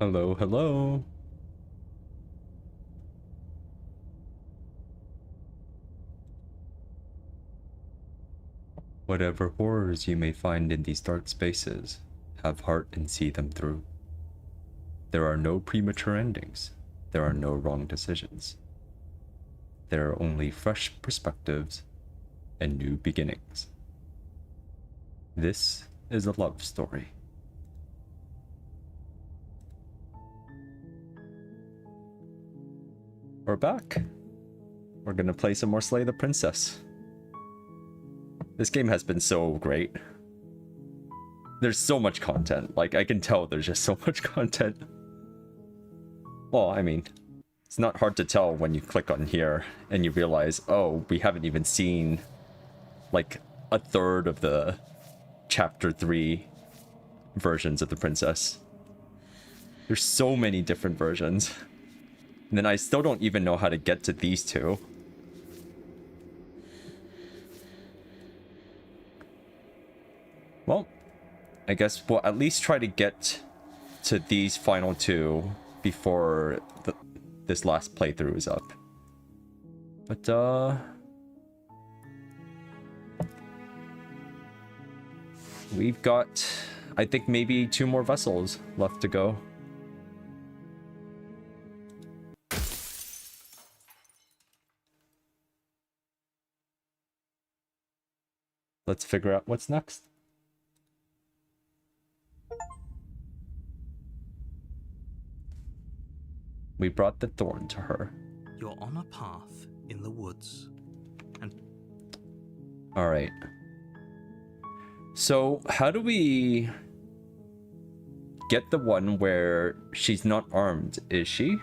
Hello, hello. Whatever horrors you may find in these dark spaces, have heart and see them through. There are no premature endings. There are no wrong decisions. There are only fresh perspectives and new beginnings. This is a love story. We're back. We're gonna play some more Slay the Princess. This game has been so great. There's so much content. Like, I can tell there's just so much content. Well, I mean, it's not hard to tell when you click on here and you realize, oh, we haven't even seen like a third of the chapter 3 versions of the princess. There's so many different versions. And then I still don't even know how to get to these two. Well, I guess we'll at least try to get to these final two before this last playthrough is up. But, we've got, I think, maybe 2 more vessels left to go. Let's figure out what's next. We brought the thorn to her. You're on a path in the woods. And all right. So, how do we get the one where she's not armed, is she?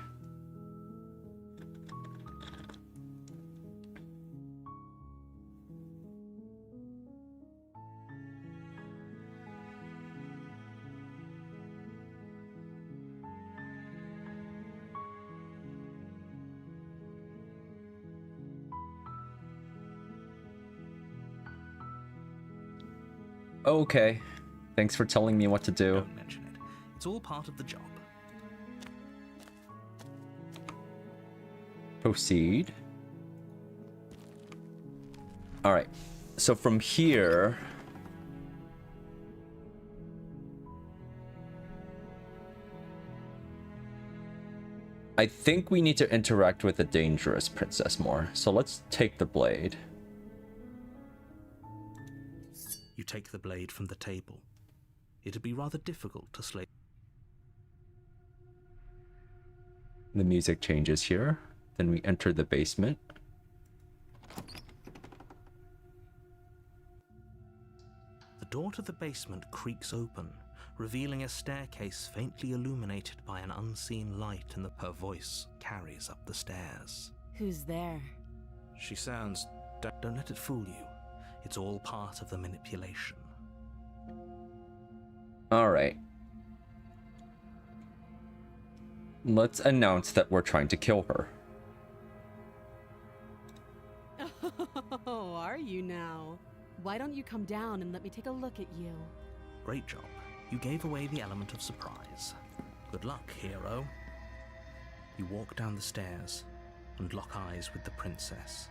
Okay. Thanks for telling me what to do. Don't mention it. It's all part of the job. Proceed. Alright. So from here... I think we need to interact with the dangerous princess more. So let's take the blade. You take the blade from the table. It'd be rather difficult to slay. The music changes here. Then we enter the basement. The door to the basement creaks open, revealing a staircase faintly illuminated by an unseen light, and her voice carries up the stairs. Who's there? She sounds... Don't let it fool you. It's all part of the manipulation. Alright. Let's announce that we're trying to kill her. Oh, are you now? Why don't you come down and let me take a look at you? Great job. You gave away the element of surprise. Good luck, hero. You walk down the stairs and lock eyes with the princess.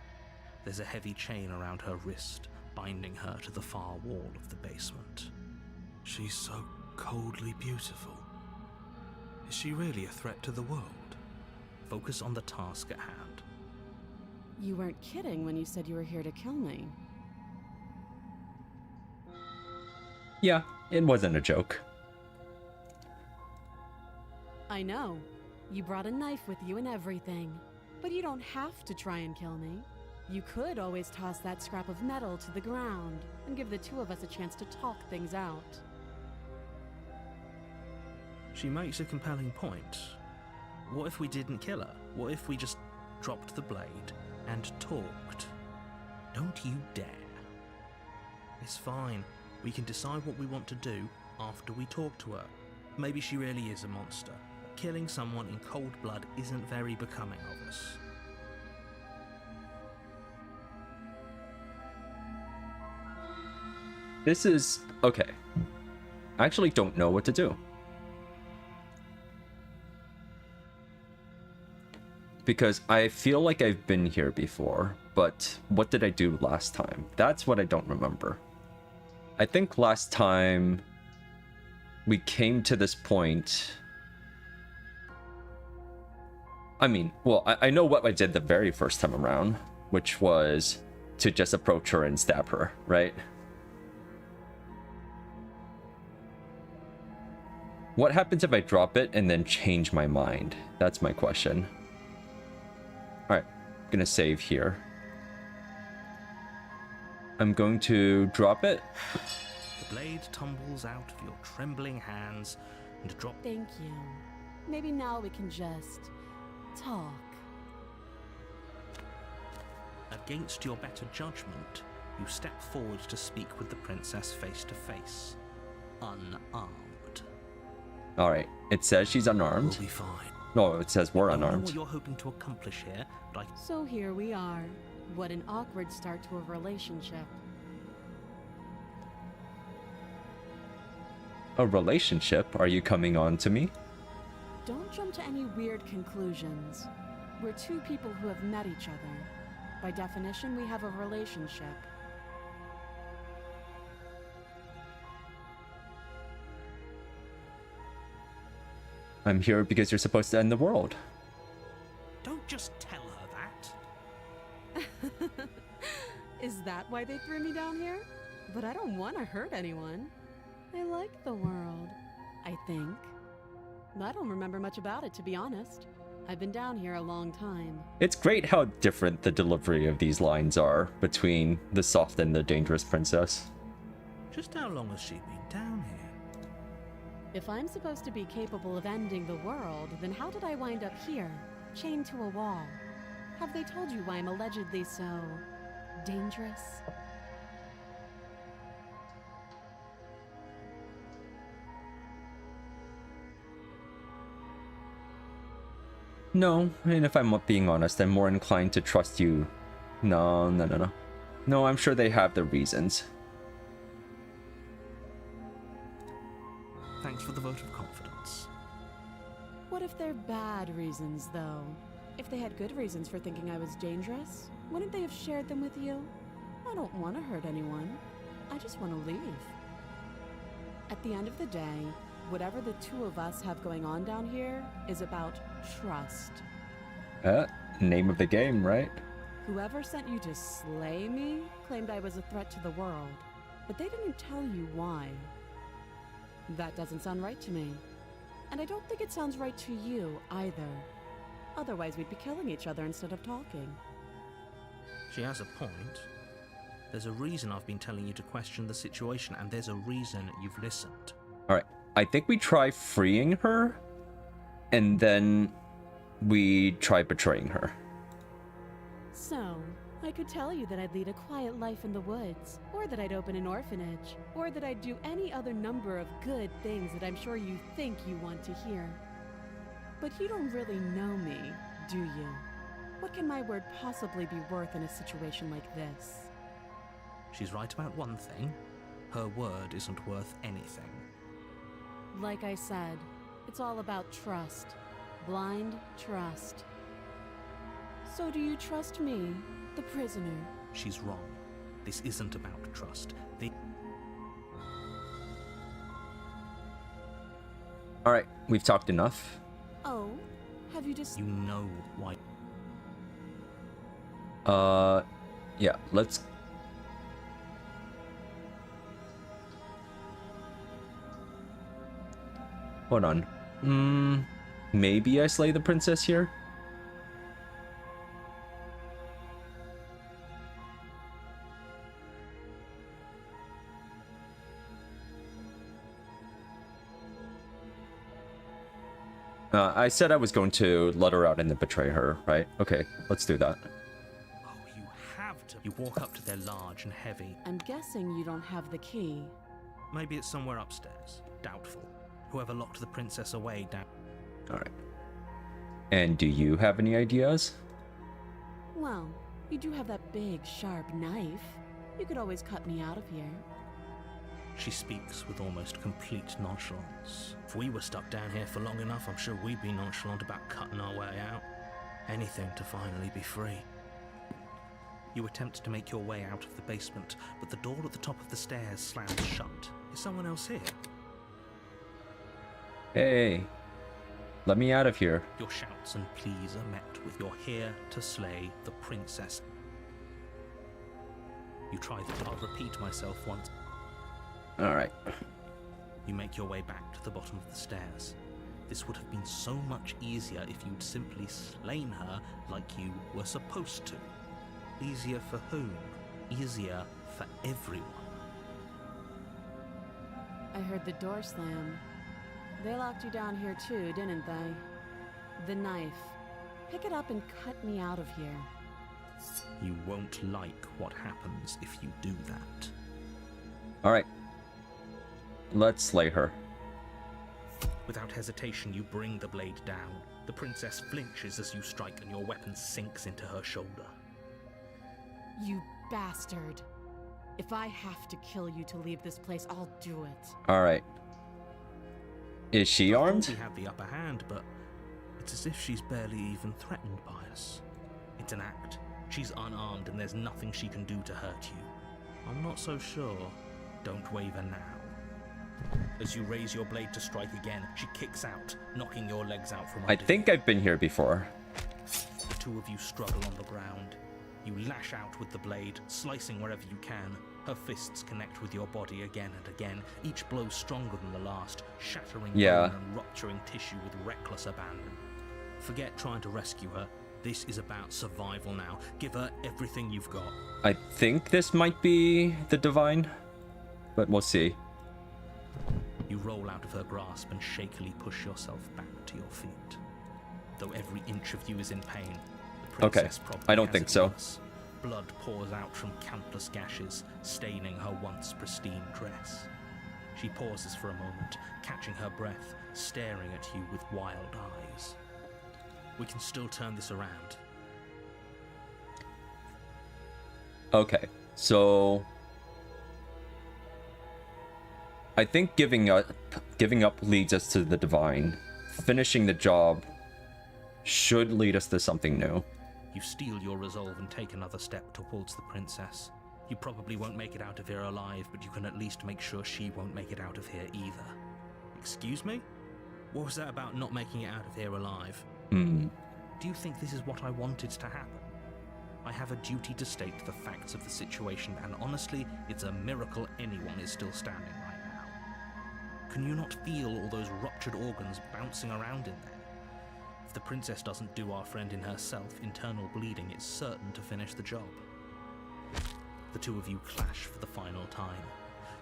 There's a heavy chain around her wrist, binding her to the far wall of the basement. She's so coldly beautiful. Is she really a threat to the world? Focus on the task at hand. You weren't kidding when you said you were here to kill me. Yeah, it wasn't a joke. I know. You brought a knife with you and everything. But you don't have to try and kill me. You could always toss that scrap of metal to the ground and give the two of us a chance to talk things out. She makes a compelling point. What if we didn't kill her? What if we just dropped the blade and talked? Don't you dare. It's fine. We can decide what we want to do after we talk to her. Maybe she really is a monster. Killing someone in cold blood isn't very becoming of us. This is... okay. I actually don't know what to do. because I feel like I've been here before, but what did I do last time? That's what I don't remember. I think last time we came to this point. I mean, well, I know what I did the very first time around, which was to just approach her and stab her, right? What happens if I drop it and then change my mind? That's my question. Alright, I'm gonna save here. I'm going to drop it. The blade tumbles out of your trembling hands and drops. Thank you. Maybe now we can just talk. Against your better judgment, you step forward to speak with the princess face to face, unarmed. Alright, it says she's unarmed. We'll be fine. No, it says we're I don't know unarmed. what you're hoping to accomplish here, but So here we are. What an awkward start to a relationship. A relationship? Are you coming on to me? Don't jump to any weird conclusions. We're two people who have met each other. By definition, we have a relationship. I'm here because you're supposed to end the world. don't just tell her that. Is that why they threw me down here? But I don't want to hurt anyone. I like the world, I think. I don't remember much about it, to be honest. I've been down here a long time. It's great how different the delivery of these lines are between the soft and the dangerous princess. Just how long has she been down here? If I'm supposed to be capable of ending the world, then how did I wind up here, chained to a wall? Have they told you why I'm allegedly so dangerous? No, and if I'm being honest, I'm more inclined to trust you. No. No, I'm sure they have their reasons. Thanks for the vote of confidence. What if they're bad reasons, though? If they had good reasons for thinking I was dangerous, wouldn't they have shared them with you? I don't want to hurt anyone. I just want to leave. At the end of the day, whatever the two of us have going on down here is about trust. Name of the game, right? Whoever sent you to slay me claimed I was a threat to the world, but they didn't tell you why. That doesn't sound right to me. And I don't think it sounds right to you either. Otherwise, we'd be killing each other instead of talking. She has a point. There's a reason I've been telling you to question the situation, and there's a reason you've listened. Alright, I think we try freeing her, and then we try betraying her. So, I could tell you that I'd lead a quiet life in the woods, or that I'd open an orphanage, or that I'd do any other number of good things that I'm sure you think you want to hear. But you don't really know me, do you? What can my word possibly be worth in a situation like this? She's right about one thing. Her word isn't worth anything. Like I said, it's all about trust. Blind trust. So do you trust me, the prisoner? She's wrong. This isn't about trust. Alright, we've talked enough. Oh, have you just... You know why. Yeah, let's... Hold on. Maybe I slay the princess here? I said I was going to let her out and then betray her, right? Okay, let's do that. Oh, you have to. You walk up to their large and heavy. I'm guessing you don't have the key. Maybe it's somewhere upstairs. Doubtful. Whoever locked the princess away down. Alright. And do you have any ideas? Well, you do have that big, sharp knife. You could always cut me out of here. She speaks with almost complete nonchalance. If we were stuck down here for long enough, I'm sure we'd be nonchalant about cutting our way out. Anything to finally be free. You attempt to make your way out of the basement, but the door at the top of the stairs slams shut. Is someone else here? Hey, let me out of here. Your shouts and pleas are met with "You're here to slay the princess." You try the "I'll repeat myself once." Alright. You make your way back to the bottom of the stairs. This would have been so much easier if you'd simply slain her like you were supposed to. Easier for whom? Easier for everyone. I heard the door slam. They locked you down here too, didn't they? The knife. Pick it up and cut me out of here. You won't like what happens if you do that. Alright. Let's slay her. Without hesitation, you bring the blade down. The princess flinches as you strike and your weapon sinks into her shoulder. You bastard. If I have to kill you to leave this place, I'll do it. Alright. Is she armed? We have the upper hand, but it's as if she's barely even threatened by us. It's an act. She's unarmed and there's nothing she can do to hurt you. I'm not so sure. Don't waver now. As you raise your blade to strike again, she kicks out, knocking your legs out from under I think I've been here before. The two of you struggle on the ground. You lash out with the blade, slicing wherever you can. Her fists connect with your body again and again, each blow stronger than the last, shattering bone and rupturing tissue with reckless abandon. Forget trying to rescue her. This is about survival now. Give her everything you've got. I think this might be the divine, but we'll see. You roll out of her grasp and shakily push yourself back to your feet. Though every inch of you is in pain, the princess probably I don't has think it so. worse. Blood pours out from countless gashes, staining her once pristine dress. She pauses for a moment, catching her breath, staring at you with wild eyes. We can still turn this around. Okay, so I think giving up leads us to the divine. Finishing the job should lead us to something new. You steel your resolve and take another step towards the princess. You probably won't make it out of here alive, but you can at least make sure she won't make it out of here either. Excuse me? What was that about not making it out of here alive? Do you think this is what I wanted to happen? I have a duty to state the facts of the situation, and honestly, it's a miracle anyone is still standing right now. Can you not feel all those ruptured organs bouncing around in there? If the princess doesn't do our friend in herself, internal bleeding is certain to finish the job. The two of you clash for the final time.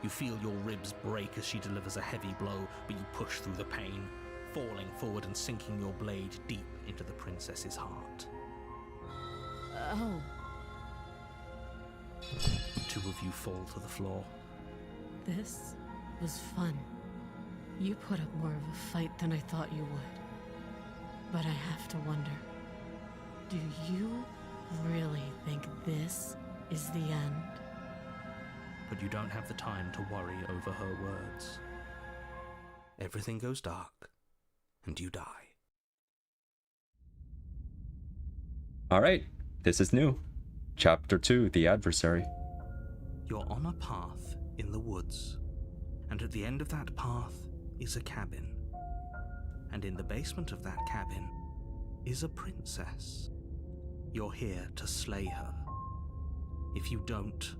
You feel your ribs break as she delivers a heavy blow, but you push through the pain, falling forward and sinking your blade deep into the princess's heart. Oh. The two of you fall to the floor. This was fun. You put up more of a fight than I thought you would. But I have to wonder, do you really think this is the end? But you don't have the time to worry over her words. Everything goes dark, and you die. Alright, this is new. Chapter 2, The Adversary. You're on a path in the woods, and at the end of that path is a cabin. And in the basement of that cabin is a princess. You're here to slay her. If you don't,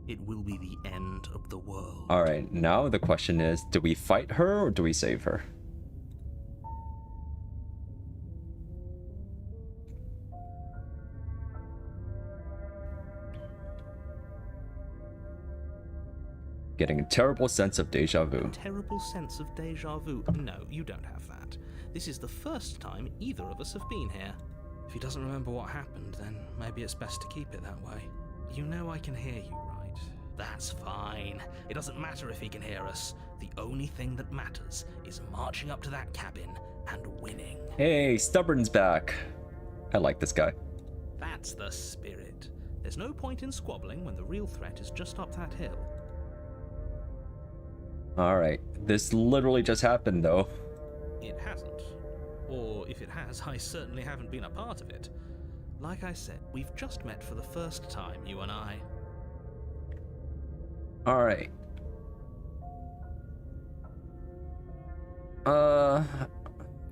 it will be the end of the world. Alright, now the question is, do we fight her or do we save her? Getting a terrible sense of deja vu. Terrible sense of deja vu. No, you don't have that. This is the first time either of us have been here. If he doesn't remember what happened, then maybe it's best to keep it that way. You know I can hear you, right? That's fine. It doesn't matter if he can hear us. The only thing that matters is marching up to that cabin and winning. Hey, Stubborn's back. I like this guy. That's the spirit. There's no point in squabbling when the real threat is just up that hill. Alright, this literally just happened though. It hasn't. Or if it has, I certainly haven't been a part of it. Like I said, we've just met for the first time, you and I. Alright.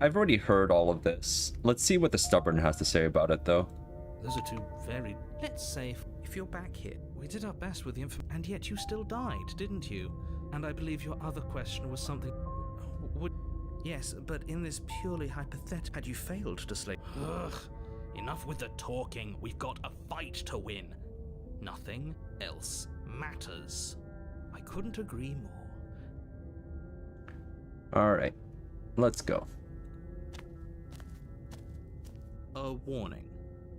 I've already heard all of this. Let's see what the stubborn has to say about it, though. Those are two very... Let's say, if you're back here, we did our best with the and yet you still died, didn't you? And I believe your other question was something... Would... Yes, but in this purely hypothetical... Had you failed to slay... Ugh. Enough with the talking. We've got a fight to win. Nothing else matters. I couldn't agree more. Alright. Let's go. A warning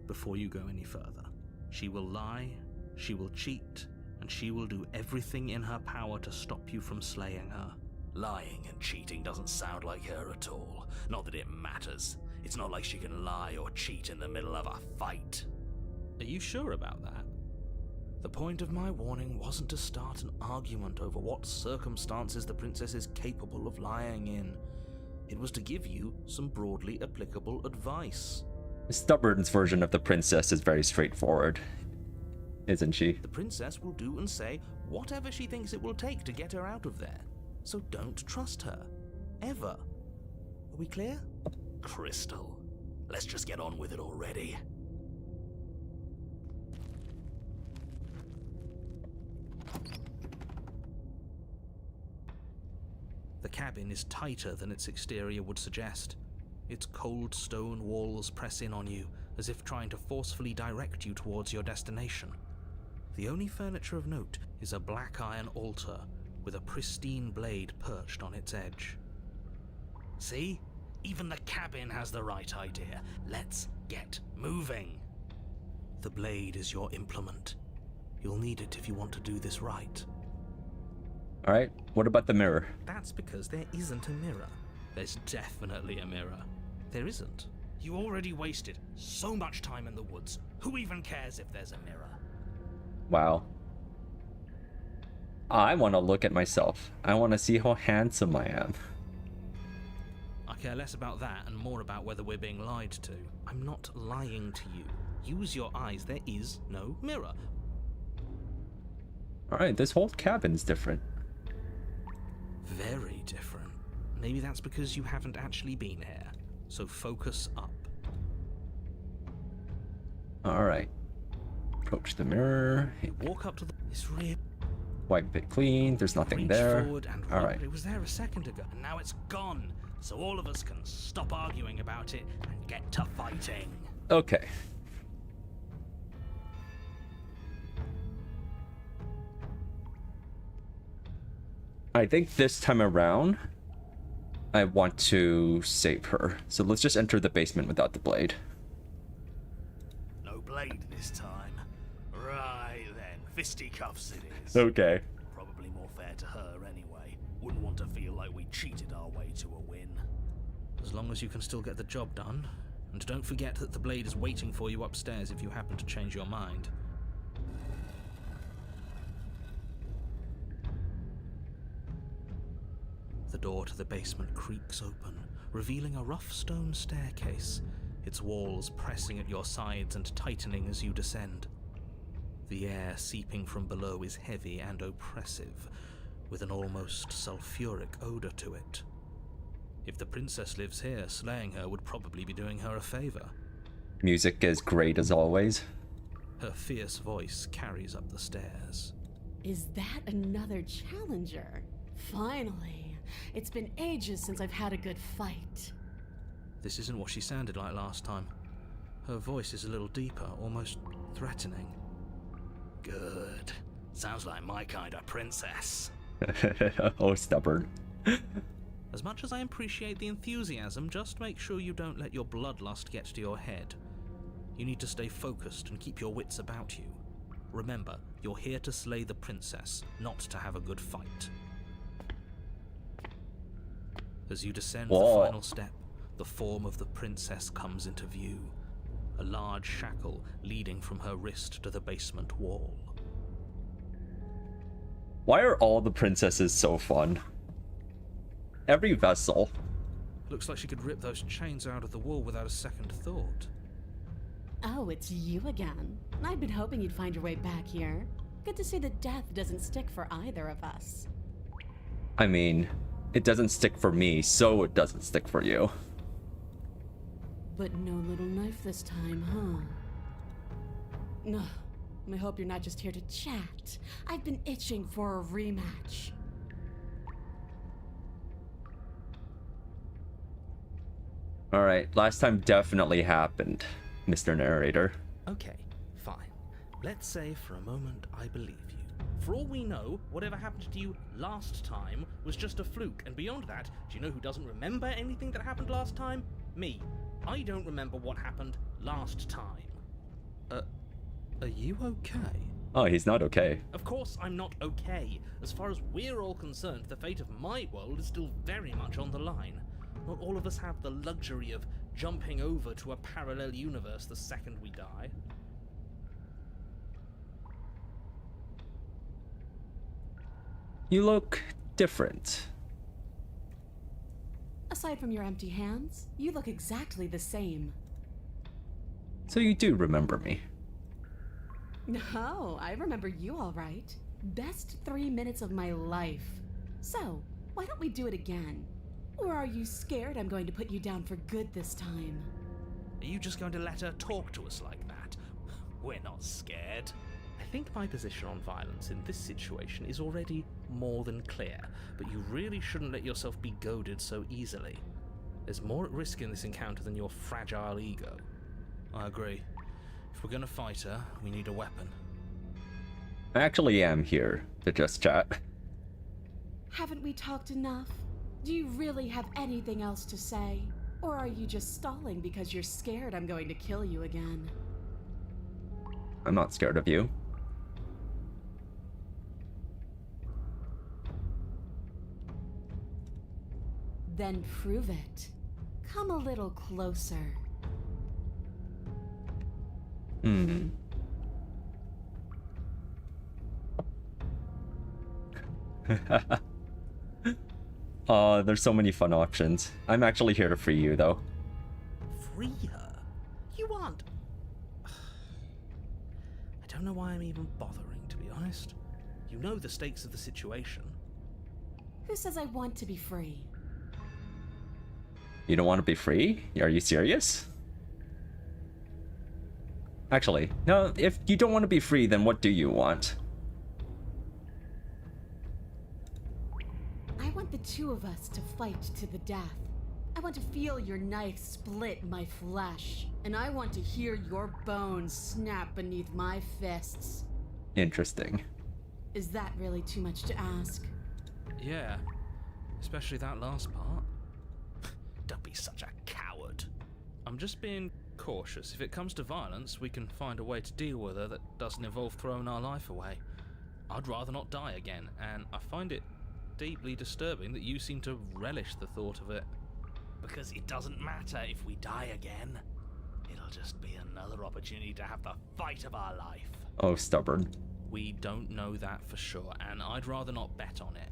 before you go any further. She will lie, she will cheat, and she will do everything in her power to stop you from slaying her. Lying and cheating doesn't sound like her at all. Not that it matters. It's not like she can lie or cheat in the middle of a fight. Are you sure about that? The point of my warning wasn't to start an argument over what circumstances the princess is capable of lying in. It was to give you some broadly applicable advice. Stubborn's version of the princess is very straightforward, isn't she? The princess will do and say whatever she thinks it will take to get her out of there. So don't trust her. Ever. Are we clear? Crystal, let's just get on with it already. The cabin is tighter than its exterior would suggest. Its cold stone walls press in on you, as if trying to forcefully direct you towards your destination. The only furniture of note is a black iron altar with a pristine blade perched on its edge. See? Even the cabin has the right idea. Let's get moving. The blade is your implement. You'll need it if you want to do this right. Alright, what about the mirror? That's because there isn't a mirror. There's definitely a mirror. There isn't. You already wasted so much time in the woods. Who even cares if there's a mirror? Wow. I want to look at myself. I want to see how handsome I am. I care less about that and more about whether we're being lied to. I'm not lying to you. Use your eyes. There is no mirror. Alright, this whole cabin's different. Very different. Maybe that's because you haven't actually been here. So focus up. Alright. Approach the mirror. Walk up to this rear. Wipe it clean. There's nothing Reach there. forward and Alright. it was there a second ago. And now it's gone. So all of us can stop arguing about it and get to fighting. Okay. I think this time around, I want to save her. So let's just enter the basement without the blade. No blade this time. Right then, fisticuffs it is. Okay. Probably more fair to her anyway. Wouldn't want to feel like we cheated our way to a win. As long as you can still get the job done. And don't forget that the blade is waiting for you upstairs if you happen to change your mind. The door to the basement creaks open, revealing a rough stone staircase, its walls pressing at your sides and tightening as you descend. The air seeping from below is heavy and oppressive, with an almost sulfuric odor to it. If the princess lives here, slaying her would probably be doing her a favor. Music is great as always. Her fierce voice carries up the stairs. Is that another challenger? Finally. It's been ages since I've had a good fight. This isn't what she sounded like last time. Her voice is a little deeper, almost threatening. Good. Sounds like my kind of princess. Oh, stubborn. As much as I appreciate the enthusiasm, just make sure you don't let your bloodlust get to your head. You need to stay focused and keep your wits about you. Remember, you're here to slay the princess, not to have a good fight. As you descend the final step, the form of the princess comes into view. A large shackle leading from her wrist to the basement wall. Why are all the princesses so fun? Every vessel. Looks like she could rip those chains out of the wall without a second thought. Oh, it's you again. I've been hoping you'd find your way back here. Good to see that death doesn't stick for either of us. I mean, it doesn't stick for me, so it doesn't stick for you. But no little knife this time, huh? No, I hope you're not just here to chat. I've been itching for a rematch. Alright, last time definitely happened, Mr. Narrator. Okay, fine. Let's say for a moment I believe you. For all we know, whatever happened to you last time was just a fluke, and beyond that, do you know who doesn't remember anything that happened last time? Me. I don't remember what happened last time. Are you okay? Oh, he's not okay. Of course I'm not okay. As far as we're all concerned, the fate of my world is still very much on the line. Not all of us have the luxury of jumping over to a parallel universe the second we die. You look different. Aside from your empty hands, you look exactly the same. So you do remember me. No, I remember you all right. Best 3 minutes of my life. So, why don't we do it again? Or are you scared I'm going to put you down for good this time? Are you just going to let her talk to us like that? We're not scared. I think my position on violence in this situation is already more than clear, but you really shouldn't let yourself be goaded so easily. There's more at risk in this encounter than your fragile ego. I agree. If we're gonna fight her, we need a weapon. I actually am here to just chat. Haven't we talked enough? Do you really have anything else to say? Or are you just stalling because you're scared I'm going to kill you again? I'm not scared of you. Then prove it. Come a little closer. Hmm. There's so many fun options. I'm actually here to free you, though. Free her? You aren't. I don't know why I'm even bothering, to be honest. You know the stakes of the situation. Who says I want to be free? You don't want to be free? Are you serious? Actually, no, if you don't want to be free, then what do you want? I want the two of us to fight to the death. I want to feel your knife split my flesh, and I want to hear your bones snap beneath my fists. Interesting. Is that really too much to ask? Yeah, especially that last part. Don't be such a coward. I'm just being cautious. If it comes to violence, we can find a way to deal with her that doesn't involve throwing our life away. I'd rather not die again, and I find it deeply disturbing that you seem to relish the thought of it. Because it doesn't matter if we die again. It'll just be another opportunity to have the fight of our life. Oh, stubborn. We don't know that for sure, and I'd rather not bet on it.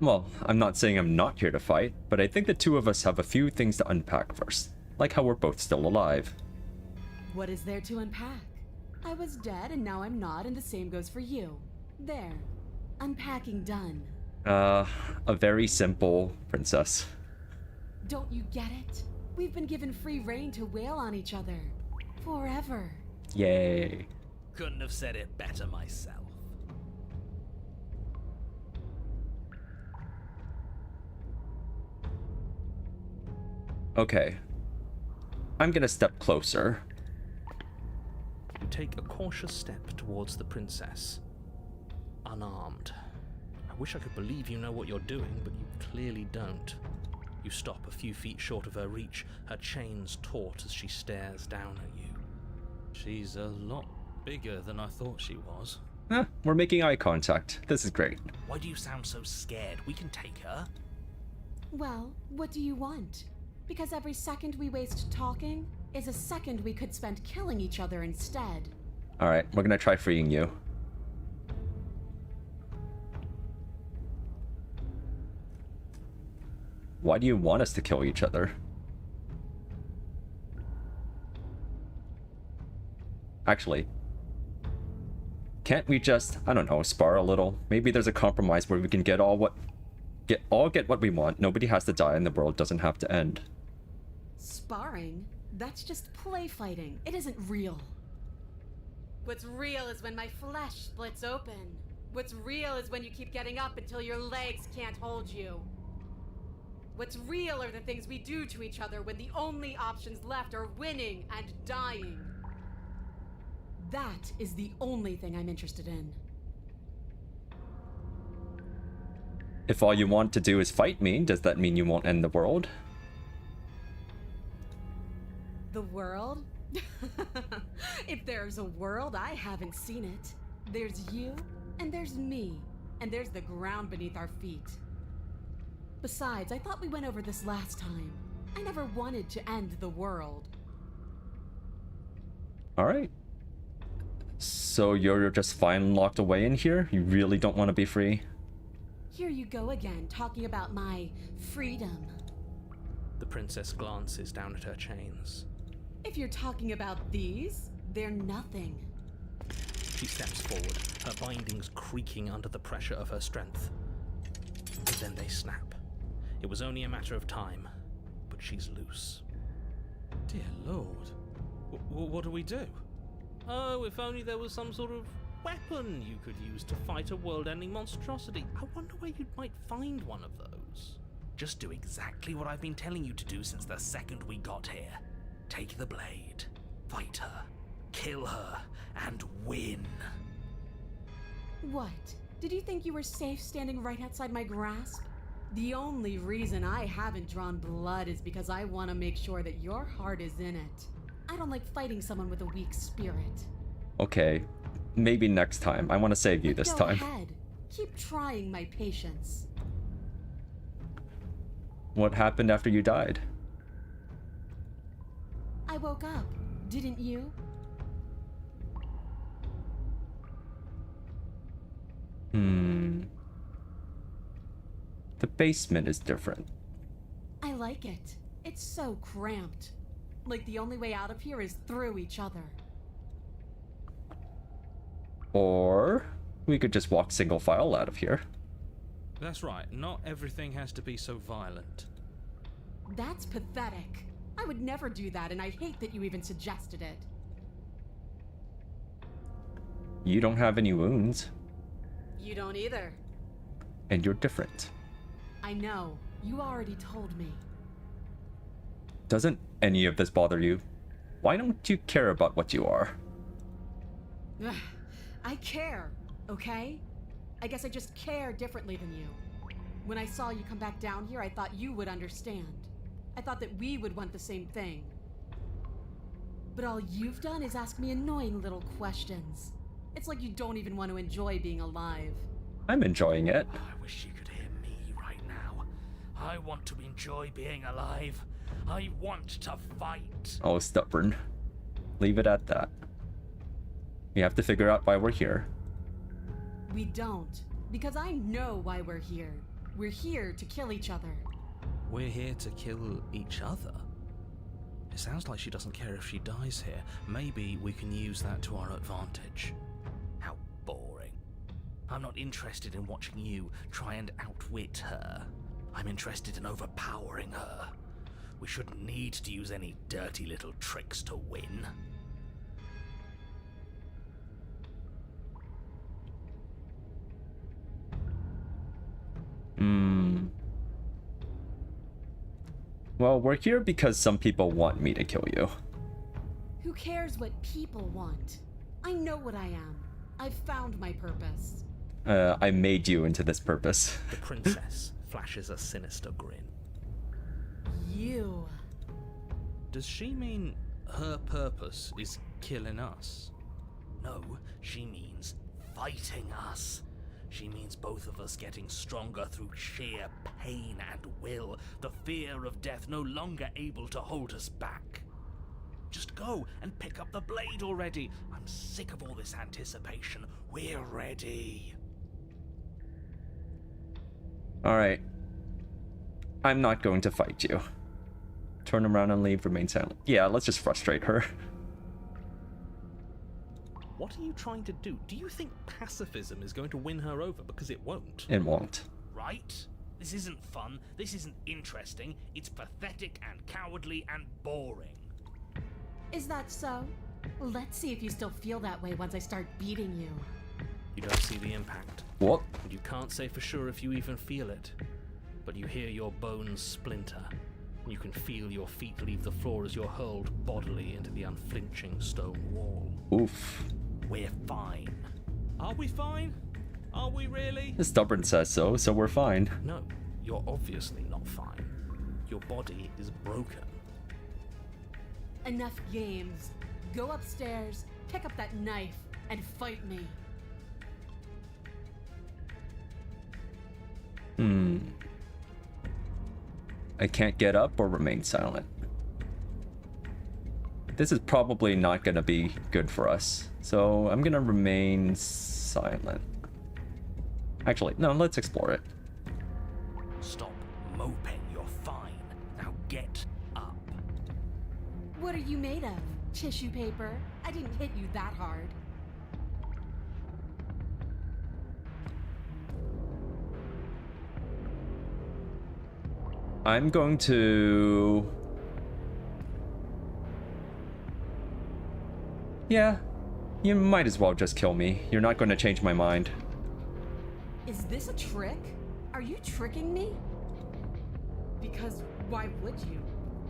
Well, I'm not saying I'm not here to fight, but I think the two of us have a few things to unpack first. Like how we're both still alive. What is there to unpack? I was dead and now I'm not, and the same goes for you. There. Unpacking done. A very simple princess. Don't you get it? We've been given free rein to wail on each other. Forever. Yay. Couldn't have said it better myself. Okay. I'm gonna step closer. You take a cautious step towards the princess. Unarmed. I wish I could believe you know what you're doing, but you clearly don't. You stop a few feet short of her reach, her chains taut as she stares down at you. She's a lot bigger than I thought she was. We're making eye contact. This is great. Why do you sound so scared? We can take her. Well, what do you want? Because every second we waste talking is a second we could spend killing each other instead. Alright, we're gonna try freeing you. Why do you want us to kill each other? Actually, can't we just, I don't know, spar a little? Maybe there's a compromise where we can get what we want. Nobody has to die and the world doesn't have to end. Sparring? That's just play fighting. It isn't real. What's real is when my flesh splits open. What's real is when you keep getting up until your legs can't hold you. What's real are the things we do to each other when the only options left are winning and dying. That is the only thing I'm interested in. If all you want to do is fight me, does that mean you won't end the world? The world? If there's a world, I haven't seen it. There's you, and there's me, and there's the ground beneath our feet. Besides, I thought we went over this last time. I never wanted to end the world. Alright. So you're just fine locked away in here? You really don't want to be free? Here you go again, talking about my freedom. The princess glances down at her chains. If you're talking about these, they're nothing. She steps forward, her bindings creaking under the pressure of her strength. But then they snap. It was only a matter of time, but she's loose. Dear Lord. What do we do? Oh, if only there was some sort of weapon you could use to fight a world-ending monstrosity. I wonder where you might find one of those. Just do exactly what I've been telling you to do since the second we got here. Take the blade, fight her, kill her, and win. What? Did you think you were safe standing right outside my grasp? The only reason I haven't drawn blood is because I want to make sure that your heart is in it. I don't like fighting someone with a weak spirit. Okay, maybe next time. I want to save you this Go time. ahead. Keep trying my patience. What happened after you died? I woke up, didn't you? The basement is different. I like it. It's so cramped. Like the only way out of here is through each other. Or we could just walk single file out of here. That's right, not everything has to be so violent. That's pathetic. I would never do that, and I hate that you even suggested it. You don't have any wounds, You don't either. and you're different. I know. You already told me. Doesn't any of this bother you? Why don't you care about what you are? Ugh, I care, okay? I guess I just care differently than you. When I saw you come back down here, I thought you would understand. I thought that we would want the same thing. But all you've done is ask me annoying little questions. It's like you don't even want to enjoy being alive. I'm enjoying it. I wish you could hear me right now. I want to enjoy being alive. I want to fight. Oh, stubborn. Leave it at that. We have to figure out why we're here. We don't, because I know why we're here. We're here to kill each other. We're here to kill each other? It sounds like she doesn't care if she dies here. Maybe we can use that to our advantage. How boring. I'm not interested in watching you try and outwit her. I'm interested in overpowering her. We shouldn't need to use any dirty little tricks to win. Well, we're here because some people want me to kill you. Who cares what people want? I know what I am. I've found my purpose. I made you into this purpose. The princess flashes a sinister grin. You. Does she mean her purpose is killing us? No, she means fighting us. She means both of us getting stronger through sheer pain and will, the fear of death no longer able to hold us back. Just go and pick up the blade already. I'm sick of all this anticipation. We're ready. Alright. I'm not going to fight you. Turn around and leave, remain silent. Yeah, let's just frustrate her. What are you trying to do? Do you think pacifism is going to win her over? Because it won't. It won't. Right? This isn't fun. This isn't interesting. It's pathetic and cowardly and boring. Is that so? Let's see if you still feel that way once I start beating you. You don't see the impact. What? And you can't say for sure if you even feel it. But you hear your bones splinter. And you can feel your feet leave the floor as you're hurled bodily into the unflinching stone wall. Oof. We're fine. Are we fine? Are we really? The stubborn says so, so we're fine. No, you're obviously not fine. Your body is broken. Enough games. Go upstairs, pick up that knife, and fight me. I can't get up or remain silent. This is probably not going to be good for us. So I'm going to remain silent. Actually, no, let's explore it. Stop moping. You're fine. Now get up. What are you made of? Tissue paper? I didn't hit you that hard. I'm going to... Yeah, you might as well just kill me. You're not going to change my mind. Is this a trick? Are you tricking me? Because why would you?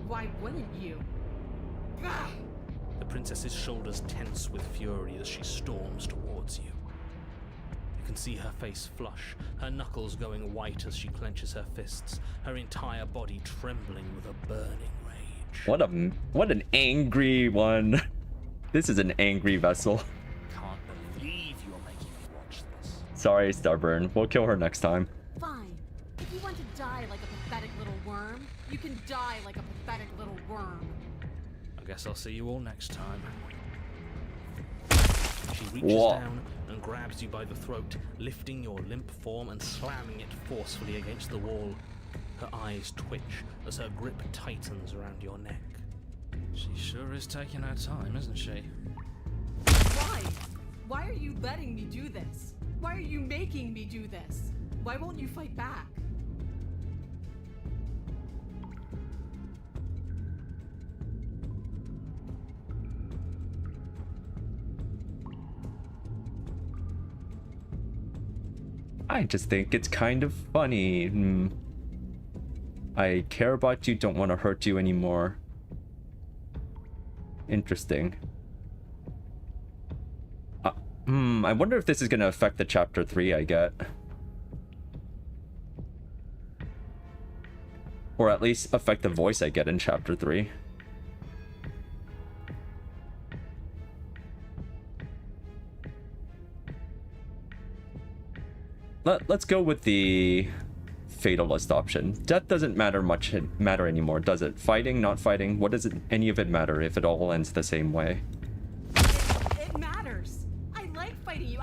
Why wouldn't you? Gah! The princess's shoulders tense with fury as she storms towards you. You can see her face flush, her knuckles going white as she clenches her fists, her entire body trembling with a burning rage. What an angry one. This is an angry vessel. Can't believe you're making me watch this. Sorry, stubborn. We'll kill her next time. Fine. If you want to die like a pathetic little worm, you can die like a pathetic little worm. I guess I'll see you all next time. She reaches What? down and grabs you by the throat, lifting your limp form and slamming it forcefully against the wall. Her eyes twitch as her grip tightens around your neck. She sure is taking her time, isn't she? Why? Why are you letting me do this? Why are you making me do this? Why won't you fight back? I just think it's kind of funny. I care about you, don't want to hurt you anymore. Interesting. I wonder if this is going to affect the chapter 3 I get. Or at least affect the voice I get in chapter 3. Let's go with the fatalist option. Death doesn't matter anymore, does it? Fighting, not fighting, what does any of it matter if it all ends the same way? It matters. I like fighting you.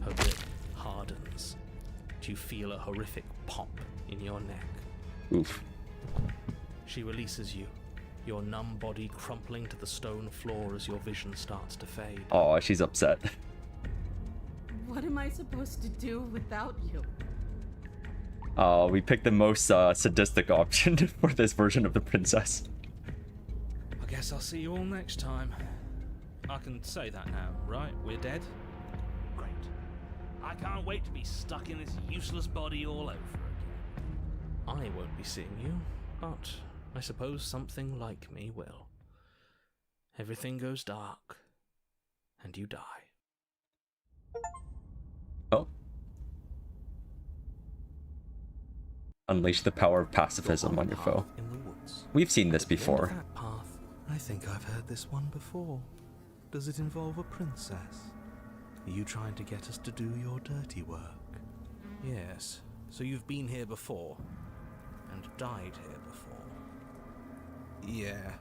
Her grip hardens. You feel a horrific pop in your neck. Oof. She releases you, your numb body crumpling to the stone floor as your vision starts to fade. Oh, she's upset. What am I supposed to do without you? We picked the most sadistic option for this version of the princess. I guess I'll see you all next time. I can say that now, right? We're dead? Great. I can't wait to be stuck in this useless body all over again. I won't be seeing you, but I suppose something like me will. Everything goes dark, and you die. Oh. Unleash the power of pacifism on your foe. In the woods. We've seen this At the end of before. that path, I think I've heard this one before. Does it involve a princess? Are you trying to get us to do your dirty work? Yes. So you've been here before? And died here before? Yeah.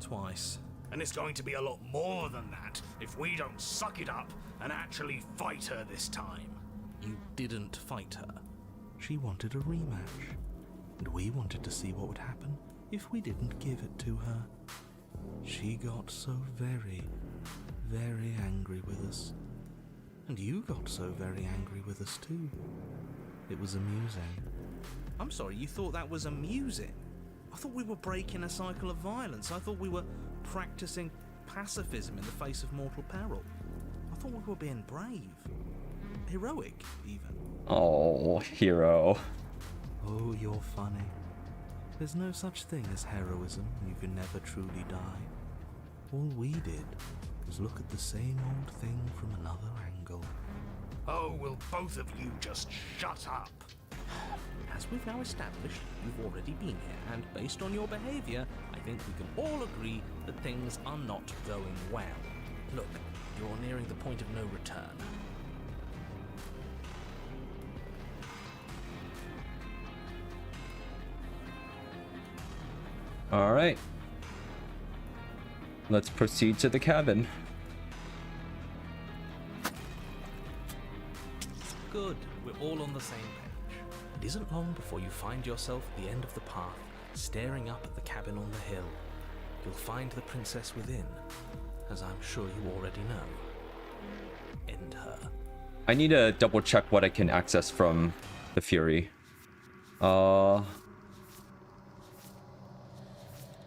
Twice. And it's going to be a lot more than that if we don't suck it up and actually fight her this time. You didn't fight her. She wanted a rematch. And we wanted to see what would happen if we didn't give it to her. She got so very, very angry with us. And you got so very angry with us too. It was amusing. I'm sorry, you thought that was amusing? I thought we were breaking a cycle of violence. I thought we were practicing pacifism in the face of mortal peril. I thought we were being brave. Heroic, even. Oh, hero. Oh, you're funny. There's no such thing as heroism, and you can never truly die. All we did was look at the same old thing from another angle. Oh, will both of you just shut up? As we've now established, you've already been here, and based on your behaviour, I think we can all agree that things are not going well. Look, you're nearing the point of no return. Alright. Let's proceed to the cabin. Good, we're all on the same page. It isn't long before you find yourself at the end of the path, staring up at the cabin on the hill. You'll find the princess within, as I'm sure you already know. End her. I need to double check what I can access from the Fury.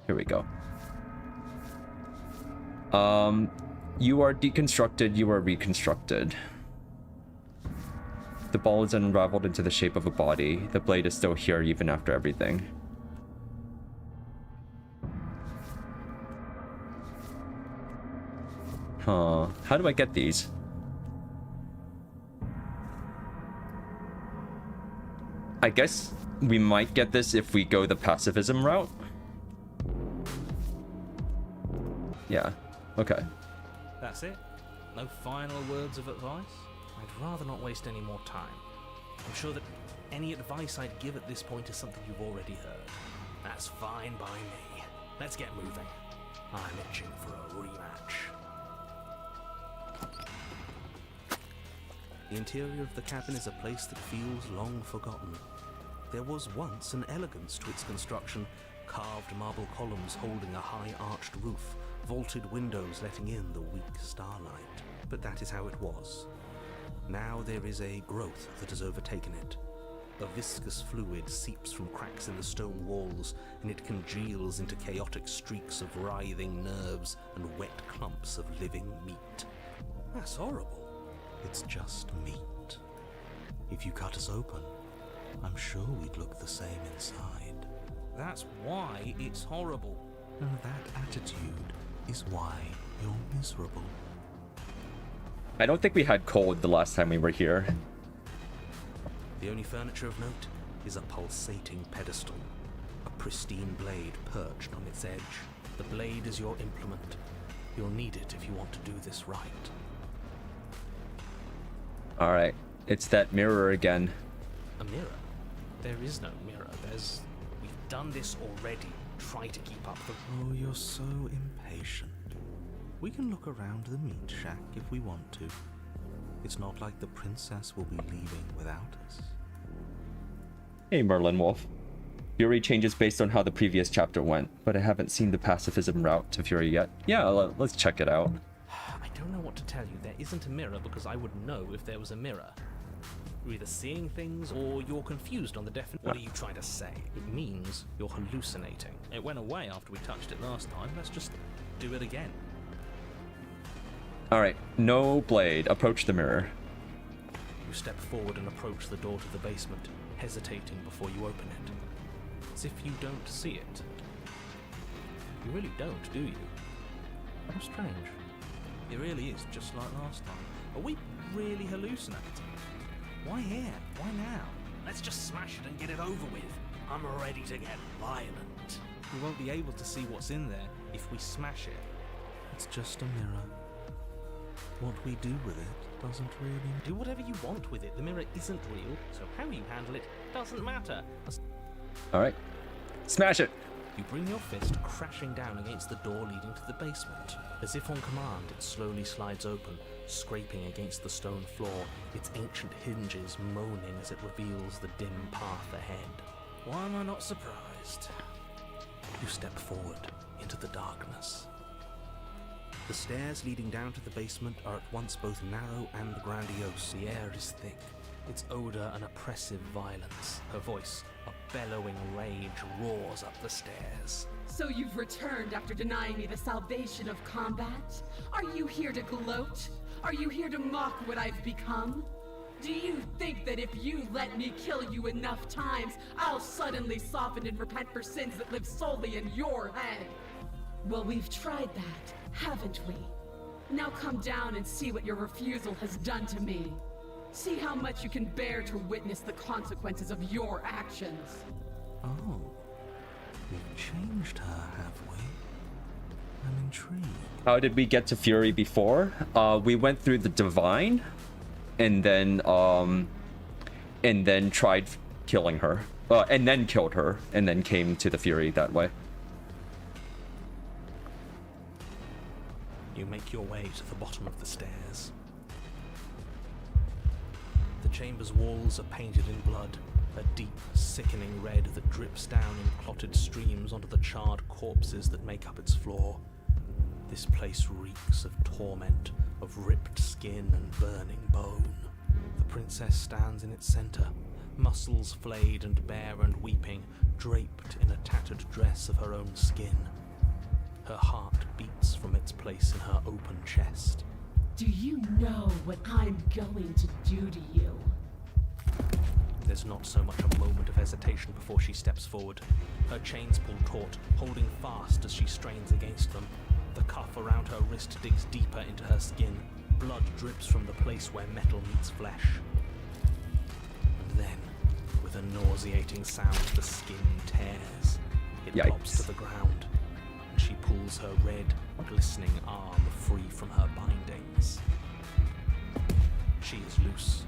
Here we go. You are deconstructed, you are reconstructed. The ball is unraveled into the shape of a body. The blade is still here even after everything. Huh. How do I get these? I guess we might get this if we go the pacifism route. Yeah. Okay. That's it? No final words of advice? I'd rather not waste any more time. I'm sure that any advice I'd give at this point is something you've already heard. That's fine by me. Let's get moving. I'm itching for a rematch. The interior of the cabin is a place that feels long forgotten. There was once an elegance to its construction, carved marble columns holding a high arched roof, vaulted windows letting in the weak starlight. But that is how it was. Now there is a growth that has overtaken it. A viscous fluid seeps from cracks in the stone walls, and it congeals into chaotic streaks of writhing nerves and wet clumps of living meat. That's horrible. It's just meat. If you cut us open, I'm sure we'd look the same inside. That's why it's horrible. And that attitude is why you're miserable. I don't think we had cold the last time we were here. The only furniture of note is a pulsating pedestal, a pristine blade perched on its edge. The blade is your implement. You'll need it if you want to do this right. Alright. It's that mirror again. A mirror? There is no mirror. We've done this already. Try to keep up the... Oh, you're so impatient. We can look around the meat shack if we want to. It's not like the princess will be leaving without us. Hey, Merlin Wolf. Fury changes based on how the previous chapter went, but I haven't seen the pacifism route to Fury yet. Yeah, let's check it out. I don't know what to tell you. There isn't a mirror because I would know if there was a mirror. You're either seeing things or you're confused on the definition. What are you trying to say? It means you're hallucinating. It went away after we touched it last time. Let's just do it again. Alright, no blade. Approach the mirror. You step forward and approach the door to the basement, hesitating before you open it. As if you don't see it. You really don't, do you? How strange. It really is just like last time. Are we really hallucinating? Why here? Why now? Let's just smash it and get it over with. I'm ready to get violent. We won't be able to see what's in there if we smash it. It's just a mirror. What we do with it doesn't really... Do whatever you want with it. The mirror isn't real, so how you handle it doesn't matter. Alright. Smash it! You bring your fist crashing down against the door leading to the basement. As if on command, it slowly slides open, scraping against the stone floor, its ancient hinges moaning as it reveals the dim path ahead. Why am I not surprised? You step forward into the darkness. The stairs leading down to the basement are at once both narrow and grandiose. The air is thick, its odor an oppressive violence. Her voice, a bellowing rage, roars up the stairs. So you've returned after denying me the salvation of combat? Are you here to gloat? Are you here to mock what I've become? Do you think that if you let me kill you enough times, I'll suddenly soften and repent for sins that live solely in your head? Well, we've tried that, haven't we? Now come down and see what your refusal has done to me. See how much you can bear to witness the consequences of your actions. Oh, we've changed her, have we? I'm intrigued. How did we get to Fury before? We went through the Divine, and then tried killing her. And then killed her, and then came to the Fury that way. You make your way to the bottom of the stairs. The chamber's walls are painted in blood, a deep, sickening red that drips down in clotted streams onto the charred corpses that make up its floor. This place reeks of torment, of ripped skin and burning bone. The princess stands in its center, muscles flayed and bare and weeping, draped in a tattered dress of her own skin. Her heart beats from its place in her open chest. Do you know what I'm going to do to you? There's not so much a moment of hesitation before she steps forward. Her chains pull taut, holding fast as she strains against them. The cuff around her wrist digs deeper into her skin. Blood drips from the place where metal meets flesh. And then, with a nauseating sound, the skin tears. It Yikes. drops to the ground, and she pulls her red, glistening arm free from her bindings. She is loose,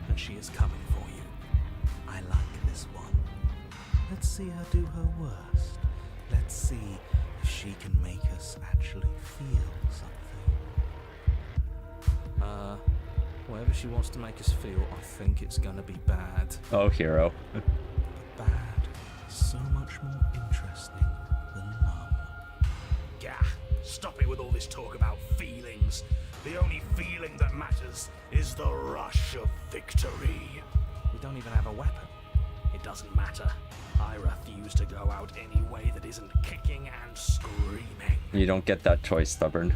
and she is coming for you. I like this one. Let's see her do her worst. Let's see if she can make us actually feel something. Whatever she wants to make us feel, I think it's gonna be bad. Oh, hero. But bad is so much more interesting than numb. Gah! Stop it with all this talk about feelings. The only feeling that matters is the rush of victory. We don't even have a weapon. It doesn't matter. I refuse to go out any way that isn't kicking and screaming. You don't get that choice, stubborn.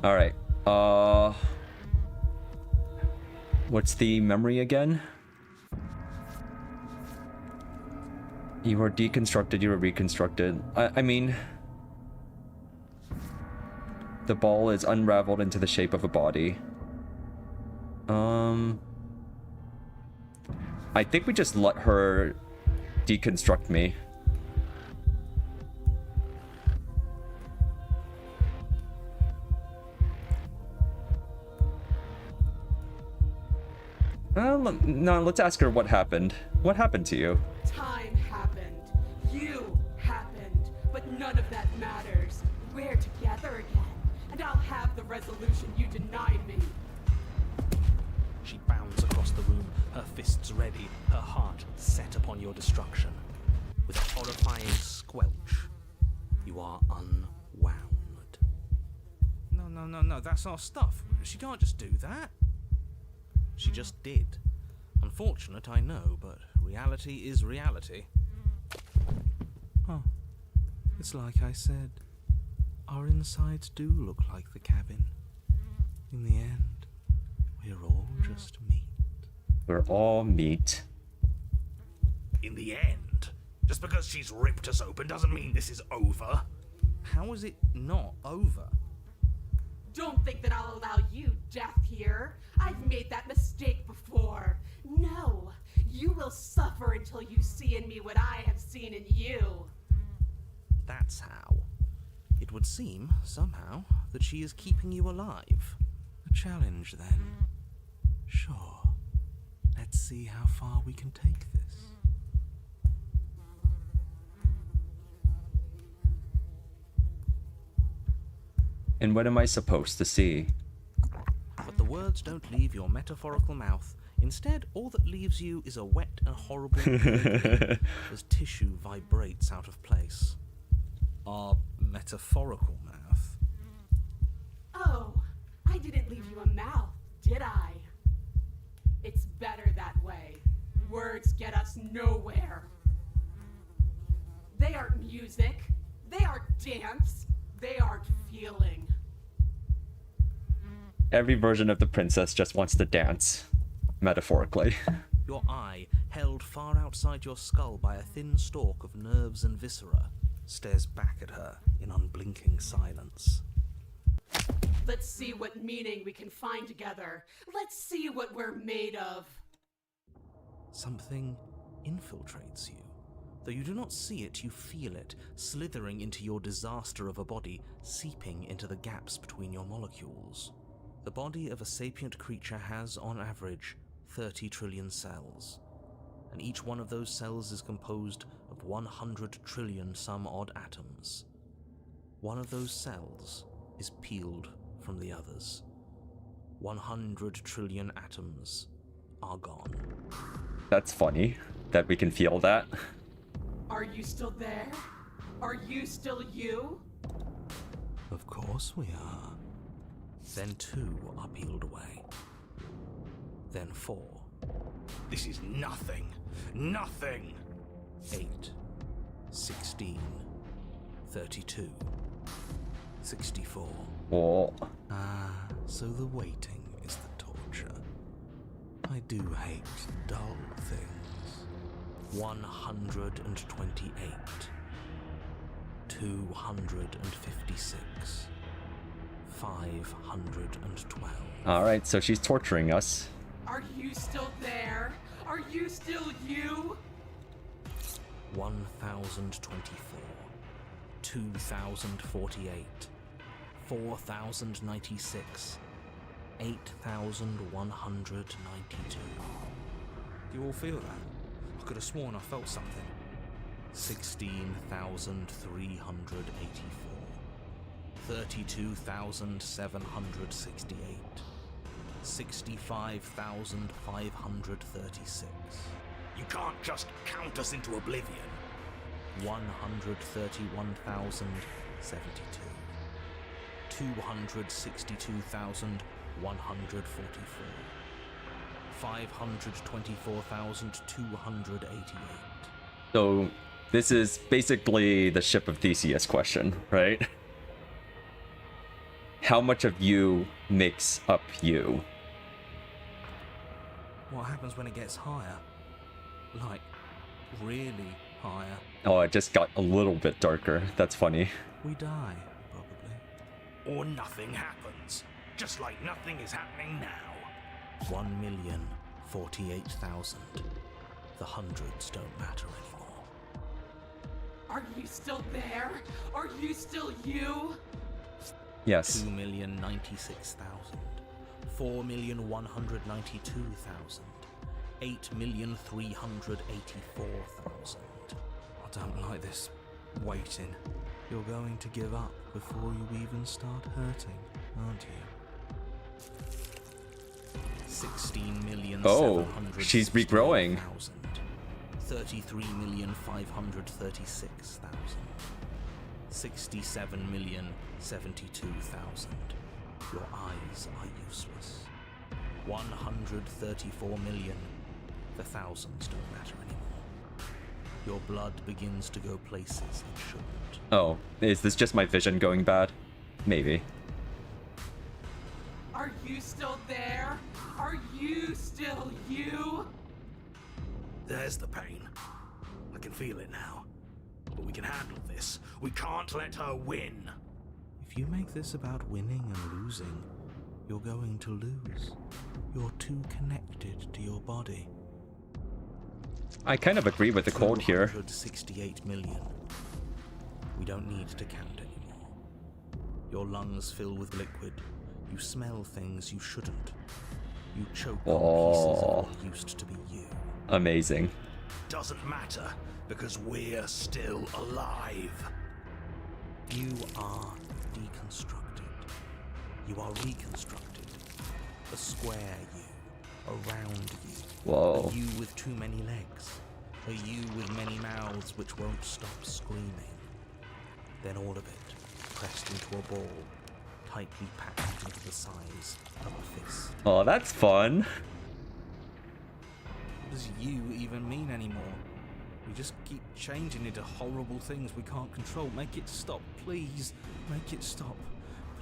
Alright, what's the memory again? You were deconstructed, you were reconstructed. I mean... The ball is unraveled into the shape of a body. I think we just let her deconstruct me. No, let's ask her what happened. What happened to you? Time happened. You happened. But none of that matters. We're together again. And I'll have the resolution you denied me. She bounds across the room, her fists ready, her heart set upon your destruction. With a horrifying squelch, you are unwound. No, that's our stuff. She can't just do that. She just did. Unfortunate, I know, but reality is reality. Oh, it's like I said. Our insides do look like the cabin. In the end, we're all just meat. We're all meat. In the end, just because she's ripped us open doesn't mean this is over. How is it not over? Don't think that I'll allow you death here. I've made that mistake before. No, you will suffer until you see in me what I have seen in you. That's how. It would seem, somehow, that she is keeping you alive. A challenge, then. Sure. Let's see how far we can take this. And what am I supposed to see? But the words don't leave your metaphorical mouth. Instead, all that leaves you is a wet and horrible feeling as tissue vibrates out of place. Our metaphorical mouth? Oh, I didn't leave you a mouth, did I? It's better that way. Words get us nowhere. They aren't music. They aren't dance. They aren't feeling. Every version of the princess just wants to dance, metaphorically. Your eye, held far outside your skull by a thin stalk of nerves and viscera, stares back at her in unblinking silence. Let's see what meaning we can find together. Let's see what we're made of. Something infiltrates you. Though you do not see it, you feel it, slithering into your disaster of a body, seeping into the gaps between your molecules. The body of a sapient creature has, on average, 30 trillion cells, and each one of those cells is composed of 100 trillion some odd atoms. One of those cells is peeled from the others. 100 trillion atoms are gone. That's funny that we can feel that. Are you still there? Are you still you? Of course we are. Then 2 are peeled away. Then 4. This is nothing. Nothing! 8. 16. 32. 64. Oh, Ah, so the waiting is the torture. I do hate dull things. 128. 256. 512. alright, so she's torturing us. Are you still there? Are you still you? 1024. 2048. 4096. 8192. You all feel that? I could have sworn I felt something. 16,384. 32,768. 65,536. You can't just count us into oblivion. 131,072. 262,144. 524,288. So this is basically the ship of Theseus question, right? How much of you makes up you? What happens when it gets higher? Like, really higher? Oh, it just got a little bit darker. That's funny. We die, probably. Or nothing happens. Just like nothing is happening now. 1,048,000. The hundreds don't matter anymore. Are you still there? Are you still you? Yes. 2,096,000. 4,192,000. 8,384,000. I don't like this waiting. You're going to give up before you even start hurting, aren't you? 16,766,000. Oh, she's regrowing. 33,536,000. 67,072,000. Your eyes are useless. 134 million. The thousands don't matter anymore. Your blood begins to go places it shouldn't. Oh, is this just my vision going bad? Maybe. Are you still there? Are you still you? There's the pain. I can feel it now. But we can handle this. We can't let her win. If If you make this about winning and losing, you're going to lose. You're too connected to your body. I kind of agree with the code here. 268 million. We don't need to count anymore. Your lungs fill with liquid. You smell things you shouldn't. You choke on pieces of what used to be you. Amazing. Doesn't matter, because we're still alive. You are deconstructed. You are reconstructed. A square you, a round you. Whoa. A you with too many legs. A you with many mouths which won't stop screaming. Then all of it pressed into a ball, tightly packed into the size of a fist. Oh, that's fun. What does you even mean anymore? We just keep changing into horrible things we can't control. Make it stop, please. Make it stop.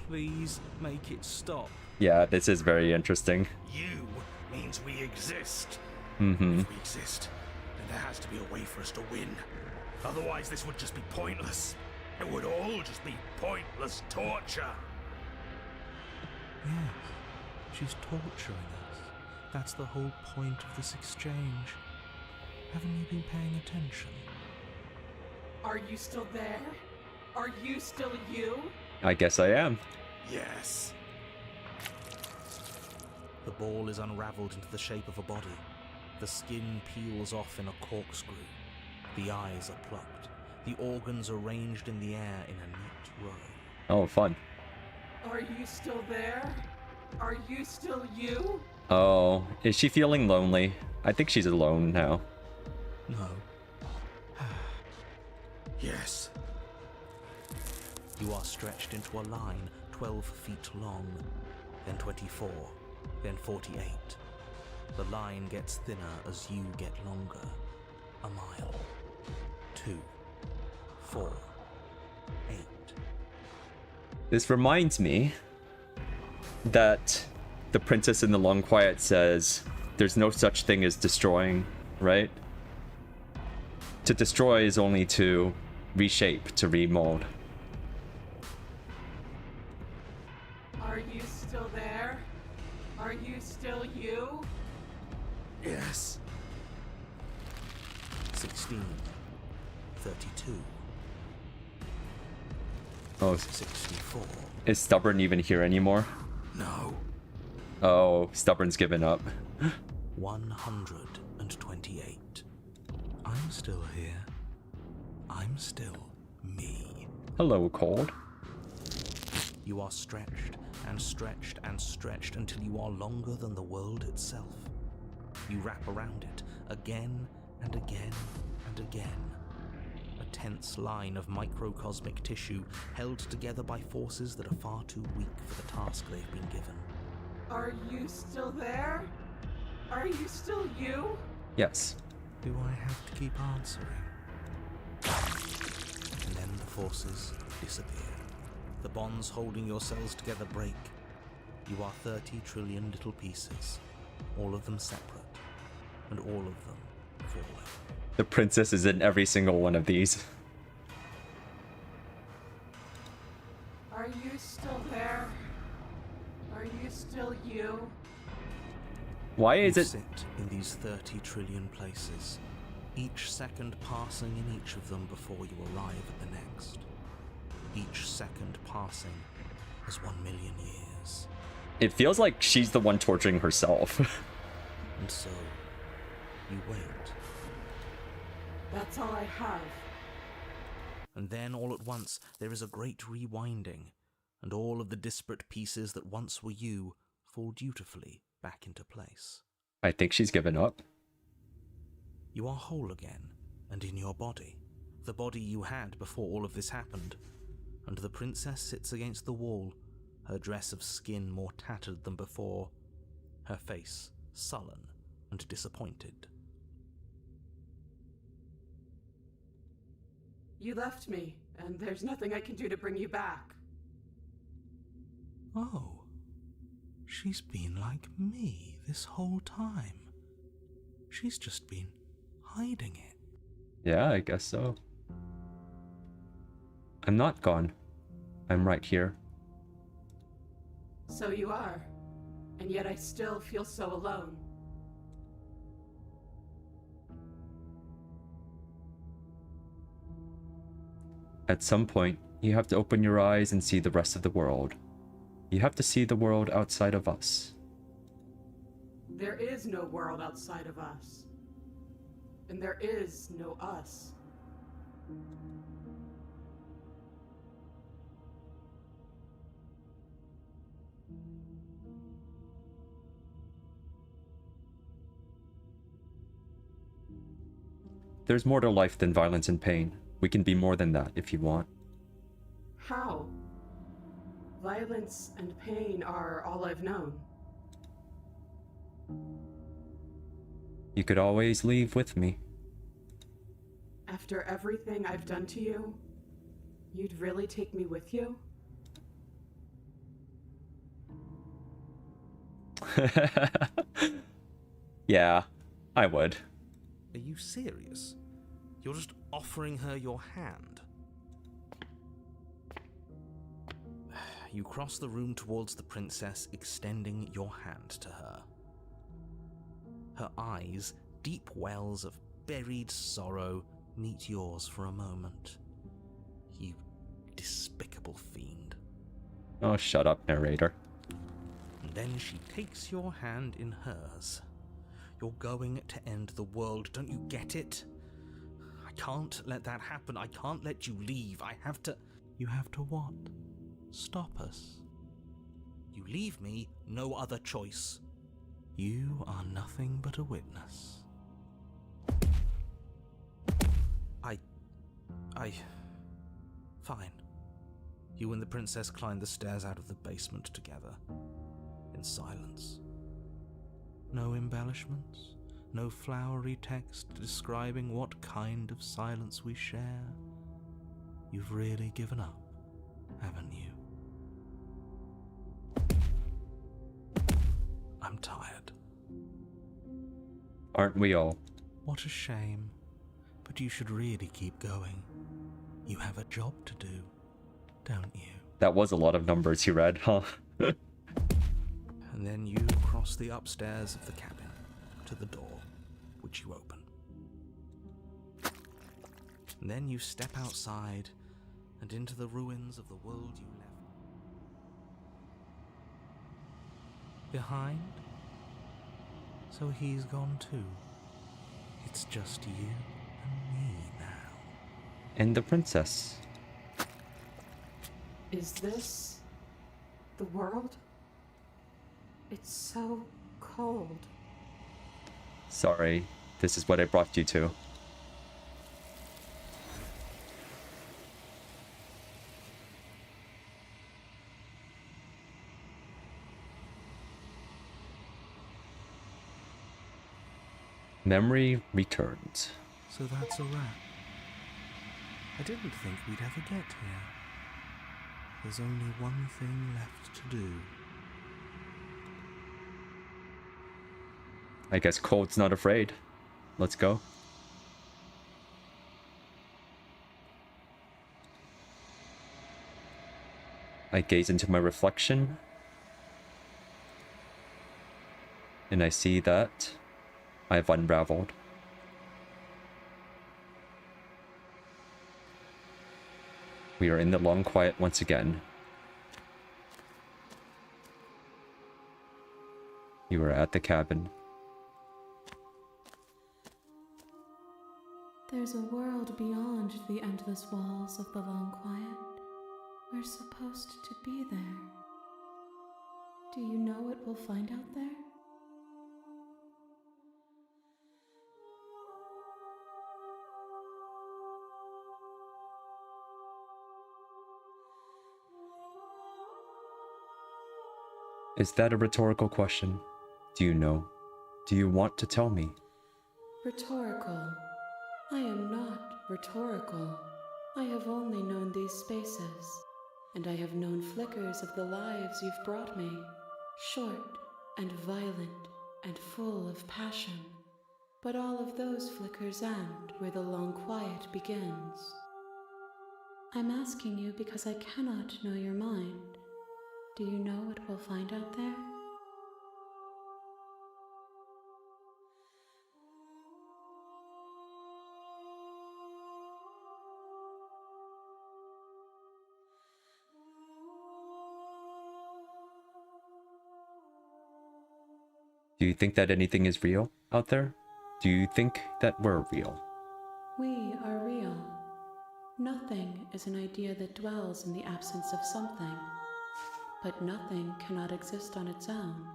Please make it stop. Yeah, this is very interesting. You means we exist. Mm-hmm. If we exist, then there has to be a way for us to win. Otherwise, this would just be pointless. It would all just be pointless torture. Yes, she's torturing us. That's the whole point of this exchange. Haven't you been paying attention? Are you still there? Are you still you? I guess I am. Yes. The ball is unraveled into the shape of a body. The skin peels off in a corkscrew. The eyes are plucked. The organs arranged in the air in a neat row. Oh, fun. Are you still there? Are you still you? Oh, is she feeling lonely? I think she's alone now. No. Yes. You are stretched into a line 12 feet long, then 24, then 48. The line gets thinner as you get longer. A mile. 2. 4. 8. This reminds me that the Princess in the Long Quiet says there's no such thing as destroying, right? To destroy is only to reshape, to remold. Are you still there? Are you still you? Yes. 16. 32. Oh, 64. is Stubborn even here anymore? No. Oh, Stubborn's given up. 128. I'm still here. I'm still me. Hello, Cold. You are stretched and stretched and stretched until you are longer than the world itself. You wrap around it again and again and again. A tense line of microcosmic tissue held together by forces that are far too weak for the task they've been given. Are you still there? Are you still you? Yes. Do I have to keep answering? And then the forces disappear. The bonds holding your cells together break. You are 30 trillion little pieces, all of them separate, and all of them fall away. The Princess is in every single one of these. Are you still there? Are you still you? Why is You it... sit in these 30 trillion places, each second passing in each of them before you arrive at the next. Each second passing as 1 million years. It feels like she's the one torturing herself. And so, you wait. That's all I have. And then all at once there is a great rewinding, and all of the disparate pieces that once were you fall dutifully back into place. I think she's given up. You are whole again, and in your body, the body you had before all of this happened, and the princess sits against the wall, her dress of skin more tattered than before, her face sullen and disappointed. You left me, and there's nothing I can do to bring you back. Oh, she's been like me this whole time. She's just been hiding it. Yeah, I guess so. I'm not gone. I'm right here, So you are. And yet I still feel so alone. At some point, you have to open your eyes and see the rest of the world. You have to see the world outside of us. There is no world outside of us. And there is no us. There's more to life than violence and pain. We can be more than that if you want. How? Violence and pain are all I've known. You could always leave with me. After everything I've done to you, you'd really take me with you? Yeah, I would. Are you serious? You're just offering her your hand. You cross the room towards the princess, extending your hand to her. Her eyes, deep wells of buried sorrow, meet yours for a moment. You despicable fiend. Oh, shut up, narrator. And then she takes your hand in hers. You're going to end the world, don't you get it? I can't let that happen. I can't let you leave. I have to... You have to what? Stop us. You leave me no other choice. You are nothing but a witness. Fine. You and the princess climb the stairs out of the basement together. In silence. No embellishments, no flowery text describing what kind of silence we share. You've really given up, haven't you? I'm tired. Aren't we all? What a shame. But you should really keep going. You have a job to do, don't you? That was a lot of numbers you read, huh? And then you cross the upstairs of the cabin to the door, which you open. And then you step outside and into the ruins of the world you left behind. So he's gone too. It's just you and me now. And the princess. Is this the world? It's so cold. Sorry, this is what I brought you to. Memory returns. So that's a wrap. I didn't think we'd ever get here. There's only one thing left to do. I guess cold's not afraid. Let's go. I gaze into my reflection. And I see that I've unraveled. We are in the long quiet once again. You are at the cabin. There's a world beyond the endless walls of the long quiet. We're supposed to be there. Do you know what we'll find out there? Is that a rhetorical question? Do you know? Do you want to tell me? Rhetorical. I am not rhetorical. I have only known these spaces, and I have known flickers of the lives you've brought me, short and violent and full of passion. But all of those flickers end where the long quiet begins. I'm asking you because I cannot know your mind. Do you know what we'll find out there? Do you think that anything is real out there? Do you think that we're real? We are real. Nothing is an idea that dwells in the absence of something. But nothing cannot exist on its own.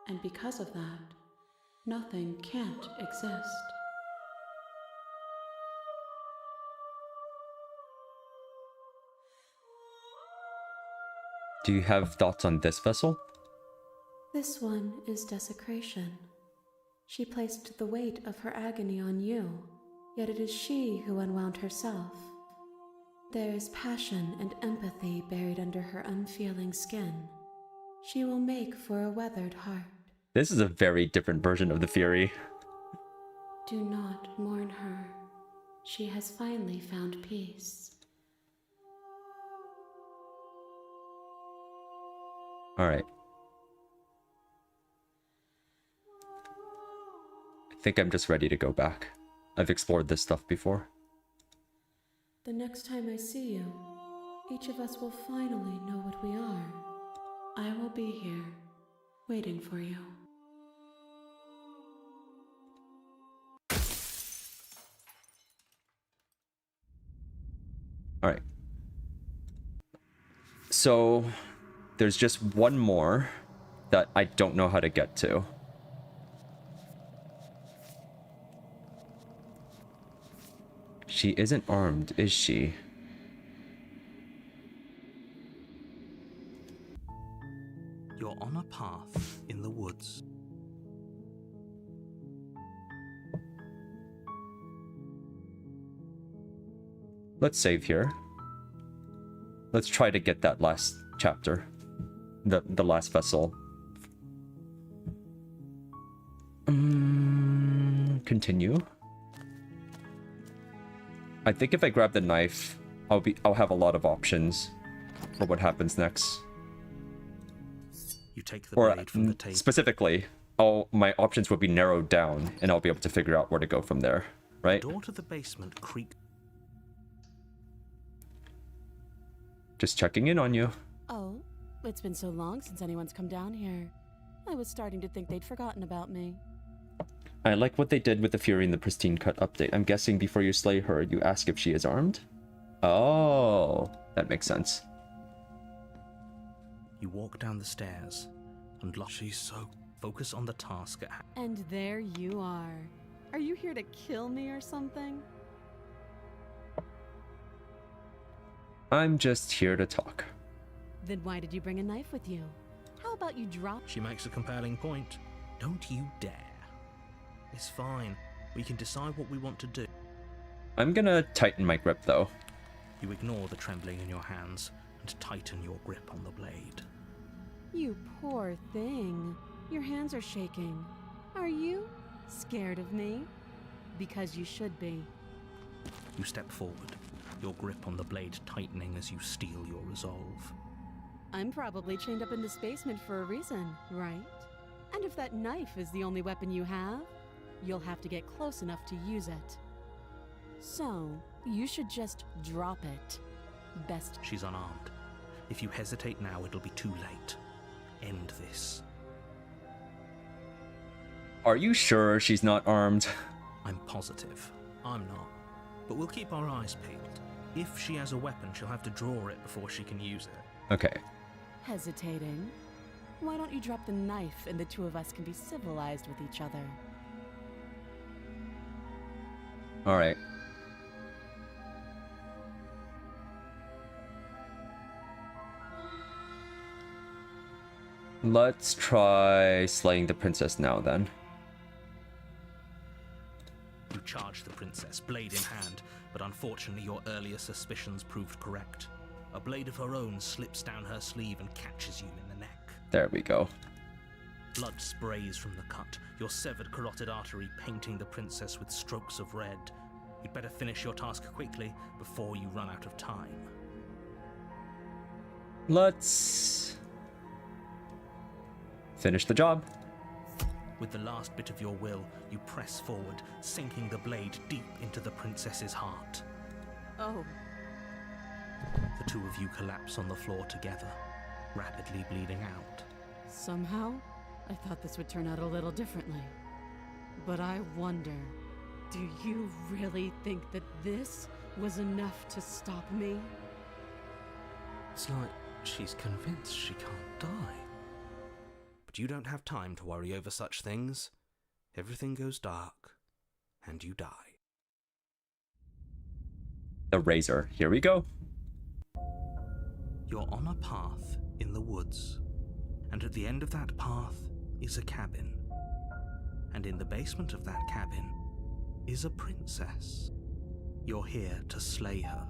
And because of that, nothing can't exist. Do you have thoughts on this vessel? This one is desecration. She placed the weight of her agony on you, yet it is she who unwound herself. There is passion and empathy buried under her unfeeling skin. She will make for a weathered heart. This is a very different version of the Fury. Do not mourn her. She has finally found peace. Alright. I think I'm just ready to go back. I've explored this stuff before. The next time I see you, each of us will finally know what we are. I will be here, waiting for you. Alright. So, there's just one more that I don't know how to get to. She isn't armed, is she? You're on a path in the woods. Let's save here. Let's try to get that last chapter. The last vessel. Continue. I think if I grab the knife, I'll have a lot of options for what happens next. You take the Or blade from the table. specifically, my options will be narrowed down, and I'll be able to figure out where to go from there, right? The door to the basement creaked. Just checking in on you. Oh, it's been so long since anyone's come down here. I was starting to think they'd forgotten about me. I like what they did with the Fury in the Pristine Cut update. I'm guessing before you slay her, you ask if she is armed? Oh, that makes sense. You walk down the stairs and she's so focus on the task at hand. And there you are. Are you here to kill me or something? I'm just here to talk. Then why did you bring a knife with you? How about you drop? She makes a compelling point. Don't you dare. It's fine. We can decide what we want to do. I'm gonna tighten my grip, though. You ignore the trembling in your hands and tighten your grip on the blade. You poor thing. Your hands are shaking. Are you scared of me? Because you should be. You step forward, your grip on the blade tightening as you steel your resolve. I'm probably chained up in this basement for a reason, right? And if that knife is the only weapon you have, you'll have to get close enough to use it. So, you should just drop it. Best. She's unarmed. If you hesitate now, it'll be too late. End this. Are you sure she's not armed? I'm positive. I'm not. But we'll keep our eyes peeled. If she has a weapon, she'll have to draw it before she can use it. Okay. Hesitating? Why don't you drop the knife and the two of us can be civilized with each other? Alright. Let's try slaying the princess now, then. You charge the princess, blade in hand, but unfortunately your earlier suspicions proved correct. A blade of her own slips down her sleeve and catches you in the neck. There we go. Blood sprays from the cut, your severed carotid artery painting the princess with strokes of red. You'd better finish your task quickly before you run out of time. Let's Finish the job. With the last bit of your will, you press forward, sinking the blade deep into the princess's heart. Oh, The two of you collapse on the floor together, rapidly bleeding out. somehow, I thought this would turn out a little differently. But I wonder, do you really think that this was enough to stop me? It's like she's convinced she can't die. But you don't have time to worry over such things. Everything goes dark, and you die. The razor. Here we go. You're on a path in the woods, and at the end of that path is a cabin. And in the basement of that cabin is a princess. You're here to slay her.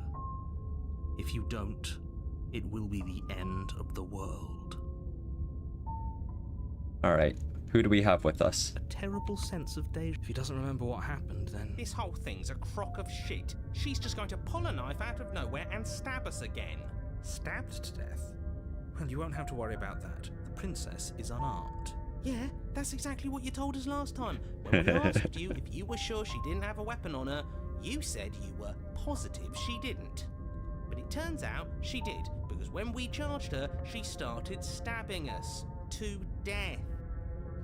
If you don't, it will be the end of the world. Alright. Who do we have with us? A terrible sense of deja. If he doesn't remember what happened, then... This whole thing's a crock of shit. She's just going to pull a knife out of nowhere and stab us again. Stabbed to death? Well, you won't have to worry about that. The princess is unarmed. Yeah, that's exactly what you told us last time. When we asked you if you were sure she didn't have a weapon on her, you said you were positive she didn't. But it turns out she did, because when we charged her, she started stabbing us to death.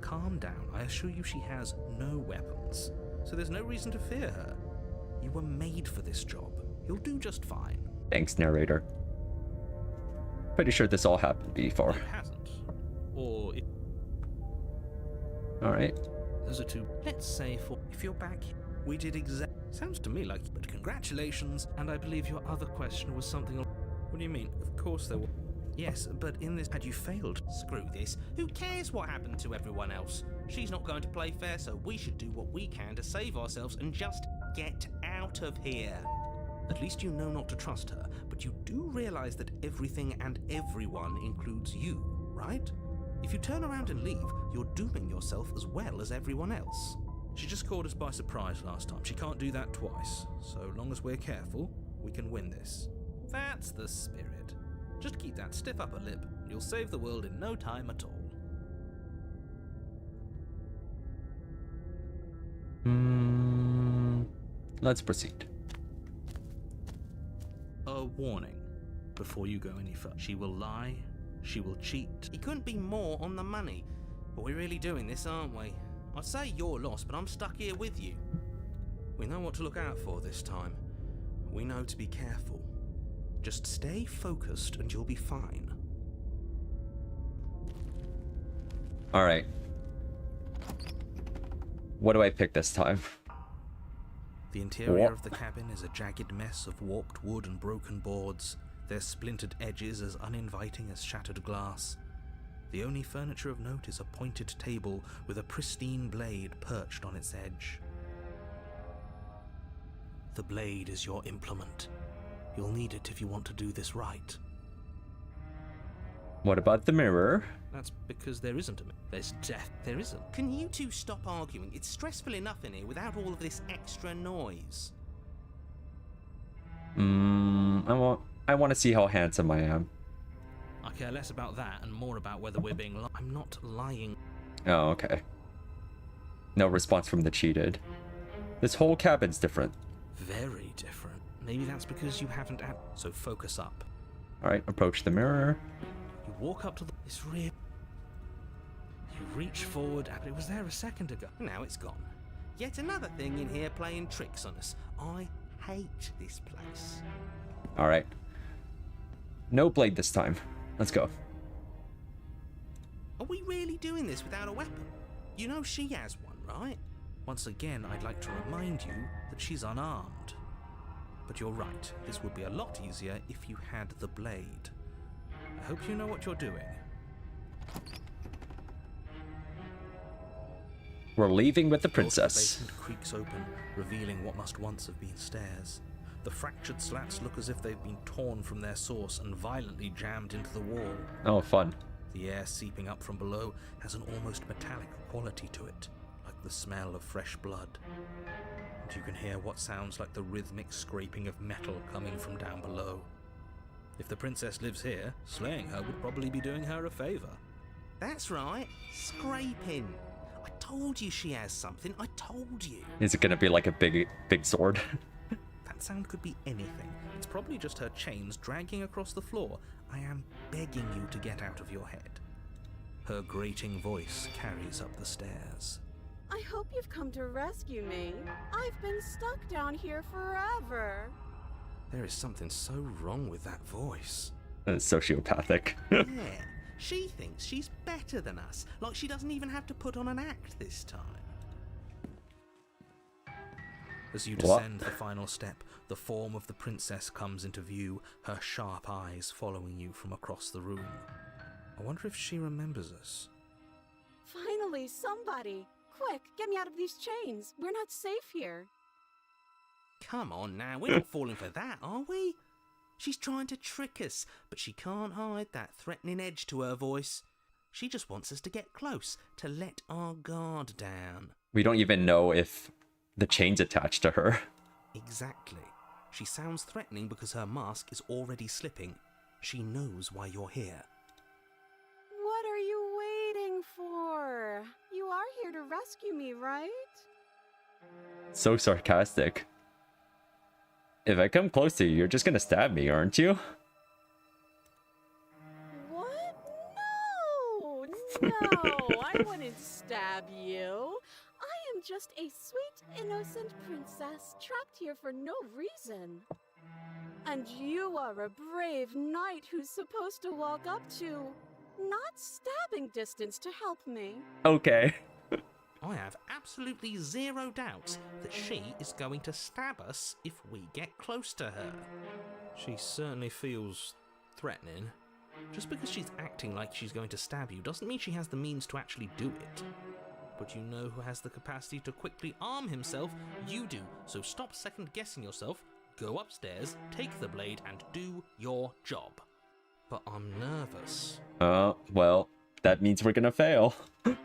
Calm down. I assure you she has no weapons. So there's no reason to fear her. You were made for this job. You'll do just fine. Thanks, narrator. Pretty sure this all happened before. It hasn't. Or it... Alright. Those are two. Let's say for... If you're back, we did exact... Sounds to me like... But congratulations. And I believe your other question was something... What do you mean? Of course there were... Yes, but in this... Had you failed? Screw this. Who cares what happened to everyone else? She's not going to play fair, so we should do what we can to save ourselves and just get out of here. At least you know not to trust her, but you do realize that everything and everyone includes you, right? If you turn around and leave, you're dooming yourself as well as everyone else. She just caught us by surprise last time. She can't do that twice. So long as we're careful, we can win this. That's the spirit. Just keep that stiff upper lip, and you'll save the world in no time at all. Let's proceed. A warning before you go any further. She will lie, she will cheat. He couldn't be more on the money. But we're really doing this, aren't we? I'd say you're lost, but I'm stuck here with you. We know what to look out for this time. We know to be careful. Just stay focused and you'll be fine. Alright. What do I pick this time? The interior of the cabin is a jagged mess of warped wood and broken boards, their splintered edges as uninviting as shattered glass. The only furniture of note is a pointed table with a pristine blade perched on its edge. The blade is your implement. You'll need it if you want to do this right. What about the mirror? That's because there isn't a mirror. There's death. There isn't. Can you two stop arguing? It's stressful enough in here without all of this extra noise. I want to see how handsome I am. I care less about that and more about whether we're being I'm not lying. Oh, okay. No response from the cheated. This whole cabin's different. Very different. Maybe that's because you haven't so focus up. Alright, approach the mirror. You walk up to the... It's real. You reach forward, but it was there a second ago. Now it's gone. Yet another thing in here playing tricks on us. I hate this place. Alright. No blade this time. Let's go. Are we really doing this without a weapon? You know she has one, right? Once again, I'd like to remind you that she's unarmed. But you're right, this would be a lot easier if you had the blade. I hope you know what you're doing. We're leaving with the The princess. basement creaks open, revealing what must once have been stairs. The fractured slats look as if they've been torn from their source and violently jammed into the wall. Oh, fun. The air seeping up from below has an almost metallic quality to it, like the smell of fresh blood. And you can hear what sounds like the rhythmic scraping of metal coming from down below. If the princess lives here, slaying her would probably be doing her a favor. That's right, scraping. I told you she has something, I told you. Is it gonna be like a big sword? That sound could be anything. It's probably just her chains dragging across the floor. I am begging you to get out of your head. Her grating voice carries up the stairs. I hope you've come to rescue me. I've been stuck down here forever. There is something so wrong with that voice. Sociopathic. Yeah, she thinks she's better than us, like she doesn't even have to put on an act this time. As you descend the final step, the form of the princess comes into view, her sharp eyes following you from across the room. I wonder if she remembers us. Finally, somebody! Quick, get me out of these chains. We're not safe here. Come on now, we're not falling for that, are we? She's trying to trick us, but she can't hide that threatening edge to her voice. She just wants us to get close, to let our guard down. We don't even know if the chain's attached to her. Exactly. She sounds threatening because her mask is already slipping. She knows why you're here. What are you waiting for? You are here to rescue me, right? So sarcastic. If I come close to you, you're just gonna stab me, aren't you? What? No, I wouldn't stab you. I am just a sweet, innocent princess trapped here for no reason. And you are a brave knight who's supposed to walk up to, not stabbing distance to help me. Okay. I have absolutely zero doubts that she is going to stab us if we get close to her. She certainly feels threatening. Just because she's acting like she's going to stab you doesn't mean she has the means to actually do it. But you know who has the capacity to quickly arm himself? You do. So stop second-guessing yourself, go upstairs, take the blade, and do your job. But I'm nervous. Well, that means we're gonna fail.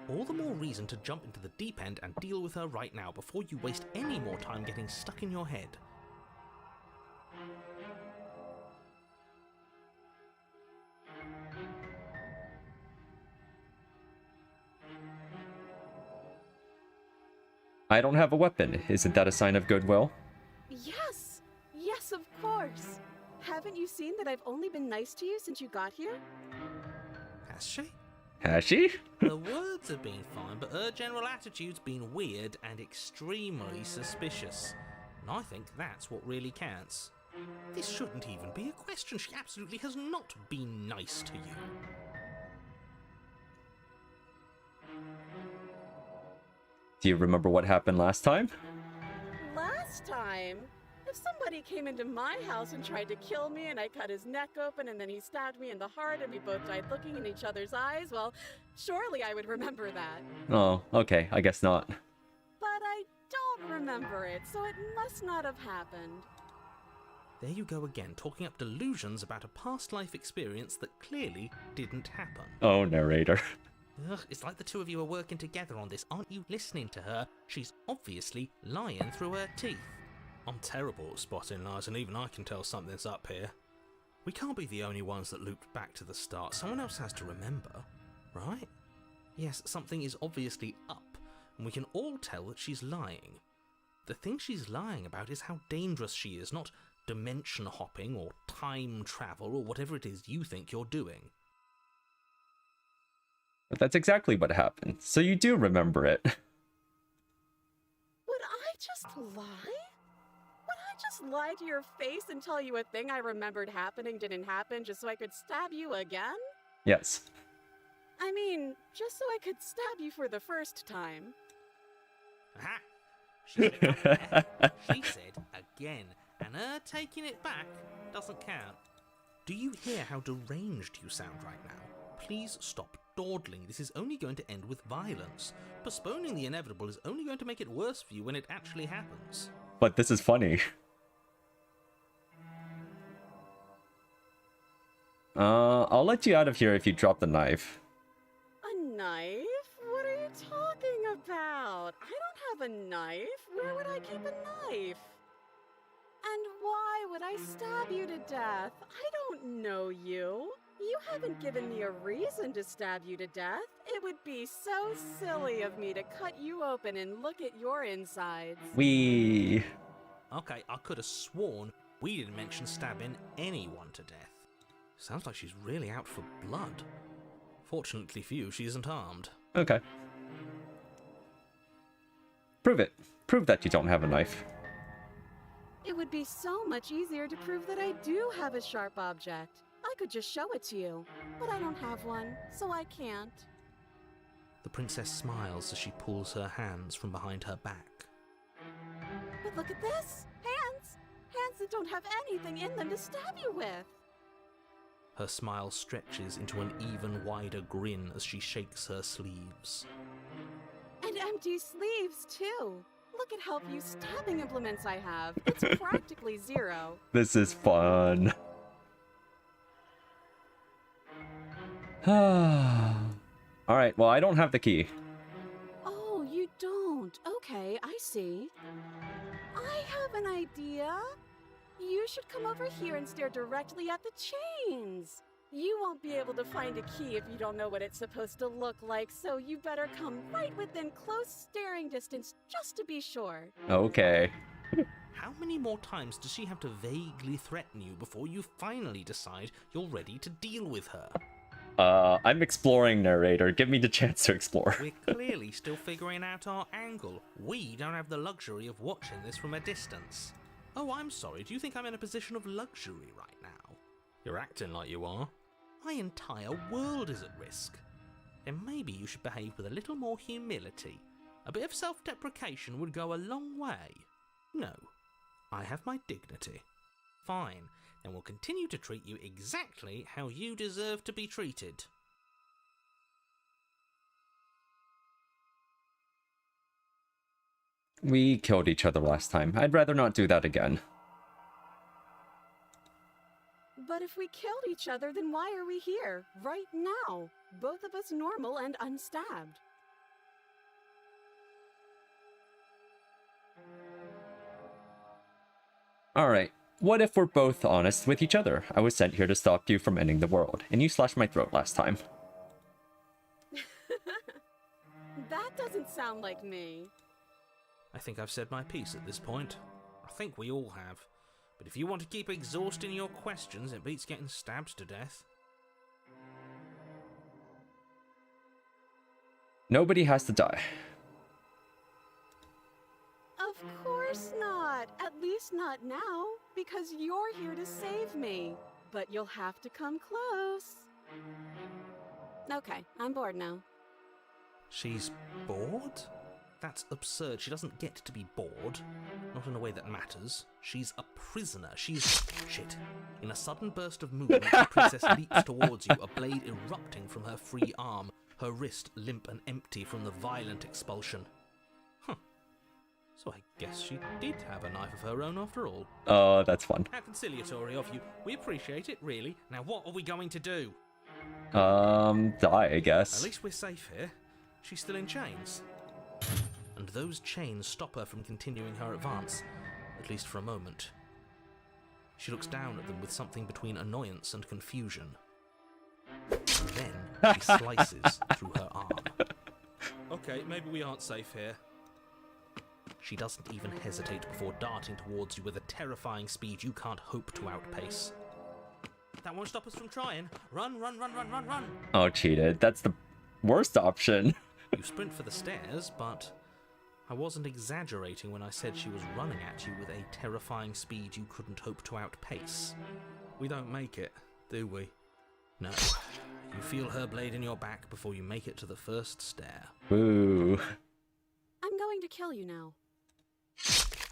All the more reason to jump into the deep end and deal with her right now before you waste any more time getting stuck in your head. I don't have a weapon. Isn't that a sign of goodwill? Yes, yes, of course. Haven't you seen that I've only been nice to you since you got here? Has she? Has she? Her words have been fine, but her general attitude's been weird and extremely suspicious. And I think that's what really counts. This shouldn't even be a question. She absolutely has not been nice to you. Do you remember what happened last time? Last time? If somebody came into my house and tried to kill me and I cut his neck open and then he stabbed me in the heart and we both died looking in each other's eyes, well, surely I would remember that. Oh, okay. I guess not. But I don't remember it, so it must not have happened. There you go again, talking up delusions about a past life experience that clearly didn't happen. Oh, narrator. Ugh, it's like the two of you are working together on this. Aren't you listening to her? She's obviously lying through her teeth. I'm terrible at spotting lies, and even I can tell something's up here. We can't be the only ones that looped back to the start. Someone else has to remember, right? Yes, something is obviously up, and we can all tell that she's lying. The thing she's lying about is how dangerous she is, not dimension hopping or time travel or whatever it is you think you're doing. But that's exactly what happened. So you do remember it. Would I just lie? Would I just lie to your face and tell you a thing I remembered happening didn't happen just so I could stab you again? Yes. I mean, just so I could stab you for the first time. Aha! She said, she said again, and her taking it back doesn't count. Do you hear how deranged you sound right now? Please stop dawdling. This is only going to end with violence. Postponing the inevitable is only going to make it worse for you when it actually happens. But this is funny. I'll let you out of here if you drop the knife. A knife? What are you talking about? I don't have a knife. Where would I keep a knife? And why would I stab you to death? I don't know you. You haven't given me a reason to stab you to death. It would be so silly of me to cut you open and look at your insides. We. Okay, I could have sworn we didn't mention stabbing anyone to death. Sounds like she's really out for blood. Fortunately for you, she isn't armed. Okay. Prove it. Prove that you don't have a knife. It would be so much easier to prove that I do have a sharp object. I could just show it to you, but I don't have one, so I can't. The princess smiles as she pulls her hands from behind her back. But look at this! Hands! Hands that don't have anything in them to stab you with! Her smile stretches into an even wider grin as she shakes her sleeves. And empty sleeves, too! Look at how few stabbing implements I have. It's practically zero. This is fun. Alright, well, I don't have the key. Oh, you don't? Okay, I see. I have an idea. You should come over here and stare directly at the chains. You won't be able to find a key if you don't know what it's supposed to look like, so you better come right within close staring distance just to be sure. Okay. How many more times does she have to vaguely threaten you before you finally decide you're ready to deal with her? I'm exploring, narrator. Give me the chance to explore. We're clearly still figuring out our angle. We don't have the luxury of watching this from a distance. Oh, I'm sorry. Do you think I'm in a position of luxury right now? You're acting like you are. My entire world is at risk. Then maybe you should behave with a little more humility. A bit of self-deprecation would go a long way. No, I have my dignity. Fine, then we'll continue to treat you exactly how you deserve to be treated. We killed each other last time. I'd rather not do that again. But if we killed each other, then why are we here, right now? Both of us normal and unstabbed. Alright, what if we're both honest with each other? I was sent here to stop you from ending the world, and you slashed my throat last time. That doesn't sound like me. I think I've said my piece at this point. I think we all have. But if you want to keep exhausting your questions, it beats getting stabbed to death. Nobody has to die. Of course not. At least not now, because you're here to save me. But you'll have to come close. Okay, I'm bored now. She's bored? That's absurd. She doesn't get to be bored. Not in a way that matters. She's a prisoner. She's... Shit. In a sudden burst of movement, the princess leaps towards you, a blade erupting from her free arm, her wrist limp and empty from the violent expulsion. Huh. So I guess she did have a knife of her own after all. Oh, that's fun. How conciliatory of you. We appreciate it, really. Now what are we going to do? Die, I guess. At least we're safe here. She's still in chains. And those chains stop her from continuing her advance, at least for a moment. She looks down at them with something between annoyance and confusion. And then she slices through her arm. Okay, maybe we aren't safe here. She doesn't even hesitate before darting towards you with a terrifying speed you can't hope to outpace. That won't stop us from trying. Run, run, run, run, run, run! Oh, cheated. That's the worst option. You sprint for the stairs, but I wasn't exaggerating when I said she was running at you with a terrifying speed you couldn't hope to outpace. We don't make it, do we? No. You feel her blade in your back before you make it to the first stair. Ooh. I'm going to kill you now.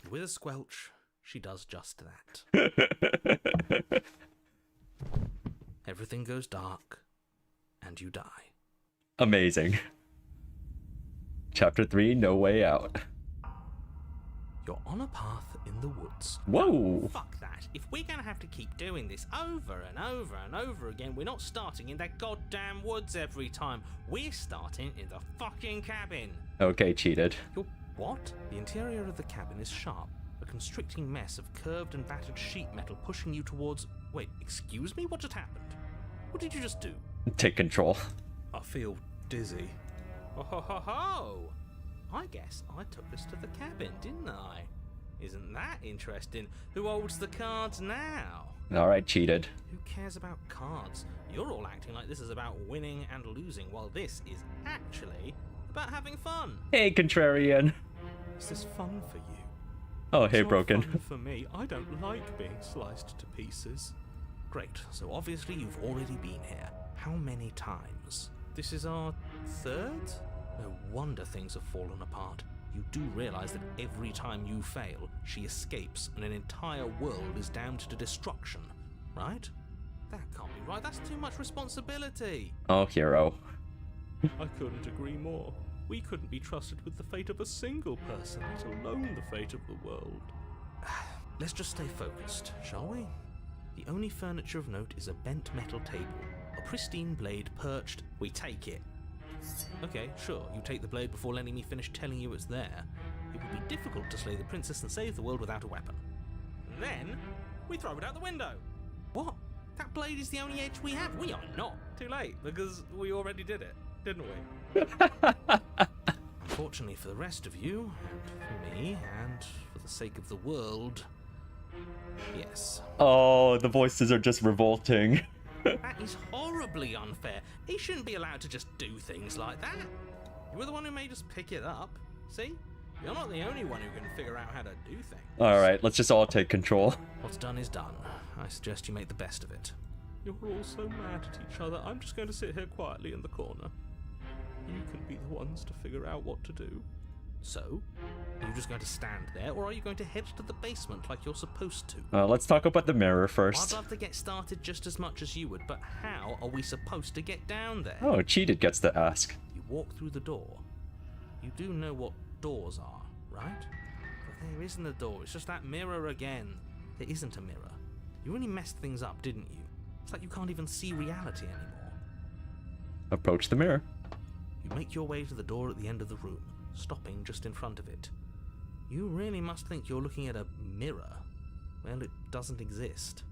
And with a squelch, she does just that. Everything goes dark, and you die. Amazing. Chapter 3, No Way Out. You're on a path in the woods. Whoa! Fuck that. If we're gonna have to keep doing this over and over and over again, we're not starting in that goddamn woods every time. We're starting in the fucking cabin. Okay, cheated. You're what? The interior of the cabin is sharp. A constricting mess of curved and battered sheet metal pushing you towards... Wait, excuse me? What just happened? What did you just do? Take control. I feel dizzy. Oh ho ho ho! I guess I took us to the cabin, didn't I? Isn't that interesting? Who holds the cards now? Alright, cheated. Who cares about cards? You're all acting like this is about winning and losing, while this is actually about having fun. Hey, contrarian. Is this fun for you? Oh, It's hey, not broken. fun for me. I don't like being sliced to pieces. Great. So obviously you've already been here. How many times? This is our third? No wonder things have fallen apart. You do realize that every time you fail, she escapes and an entire world is damned to destruction, right? That can't be right. That's too much responsibility. Oh, hero. I couldn't agree more. We couldn't be trusted with the fate of a single person, let alone the fate of the world. Let's just stay focused, shall we? The only furniture of note is a bent metal table. A pristine blade perched. We take it. Okay, sure, you take the blade before letting me finish telling you it's there. It would be difficult to slay the princess and save the world without a weapon. And then, we throw it out the window. What? That blade is the only edge we have. We are not. Too late, because we already did it, didn't we? Unfortunately for the rest of you, and for me, and for the sake of the world, yes. Oh, the voices are just revolting. That is horribly unfair. He shouldn't be allowed to just do things like that. You were the one who made us pick it up. See? You're not the only one who can figure out how to do things. Alright, let's just all take control. What's done is done. I suggest you make the best of it. You're all so mad at each other. I'm just going to sit here quietly in the corner. You can be the ones to figure out what to do. So? Are you just going to stand there, or are you going to head to the basement like you're supposed to? Let's talk about the mirror I'd first. love to get started just as much as you would, but how are we supposed to get down there? Oh, cheated gets to ask. You walk through the door. You do know what doors are, right? But there isn't a door, it's just that mirror again. There isn't a mirror. You really messed things up, didn't you? It's like you can't even see reality anymore. Approach the mirror. You make your way to the door at the end of the room, stopping just in front of it. You really must think you're looking at a mirror. Well, it doesn't exist.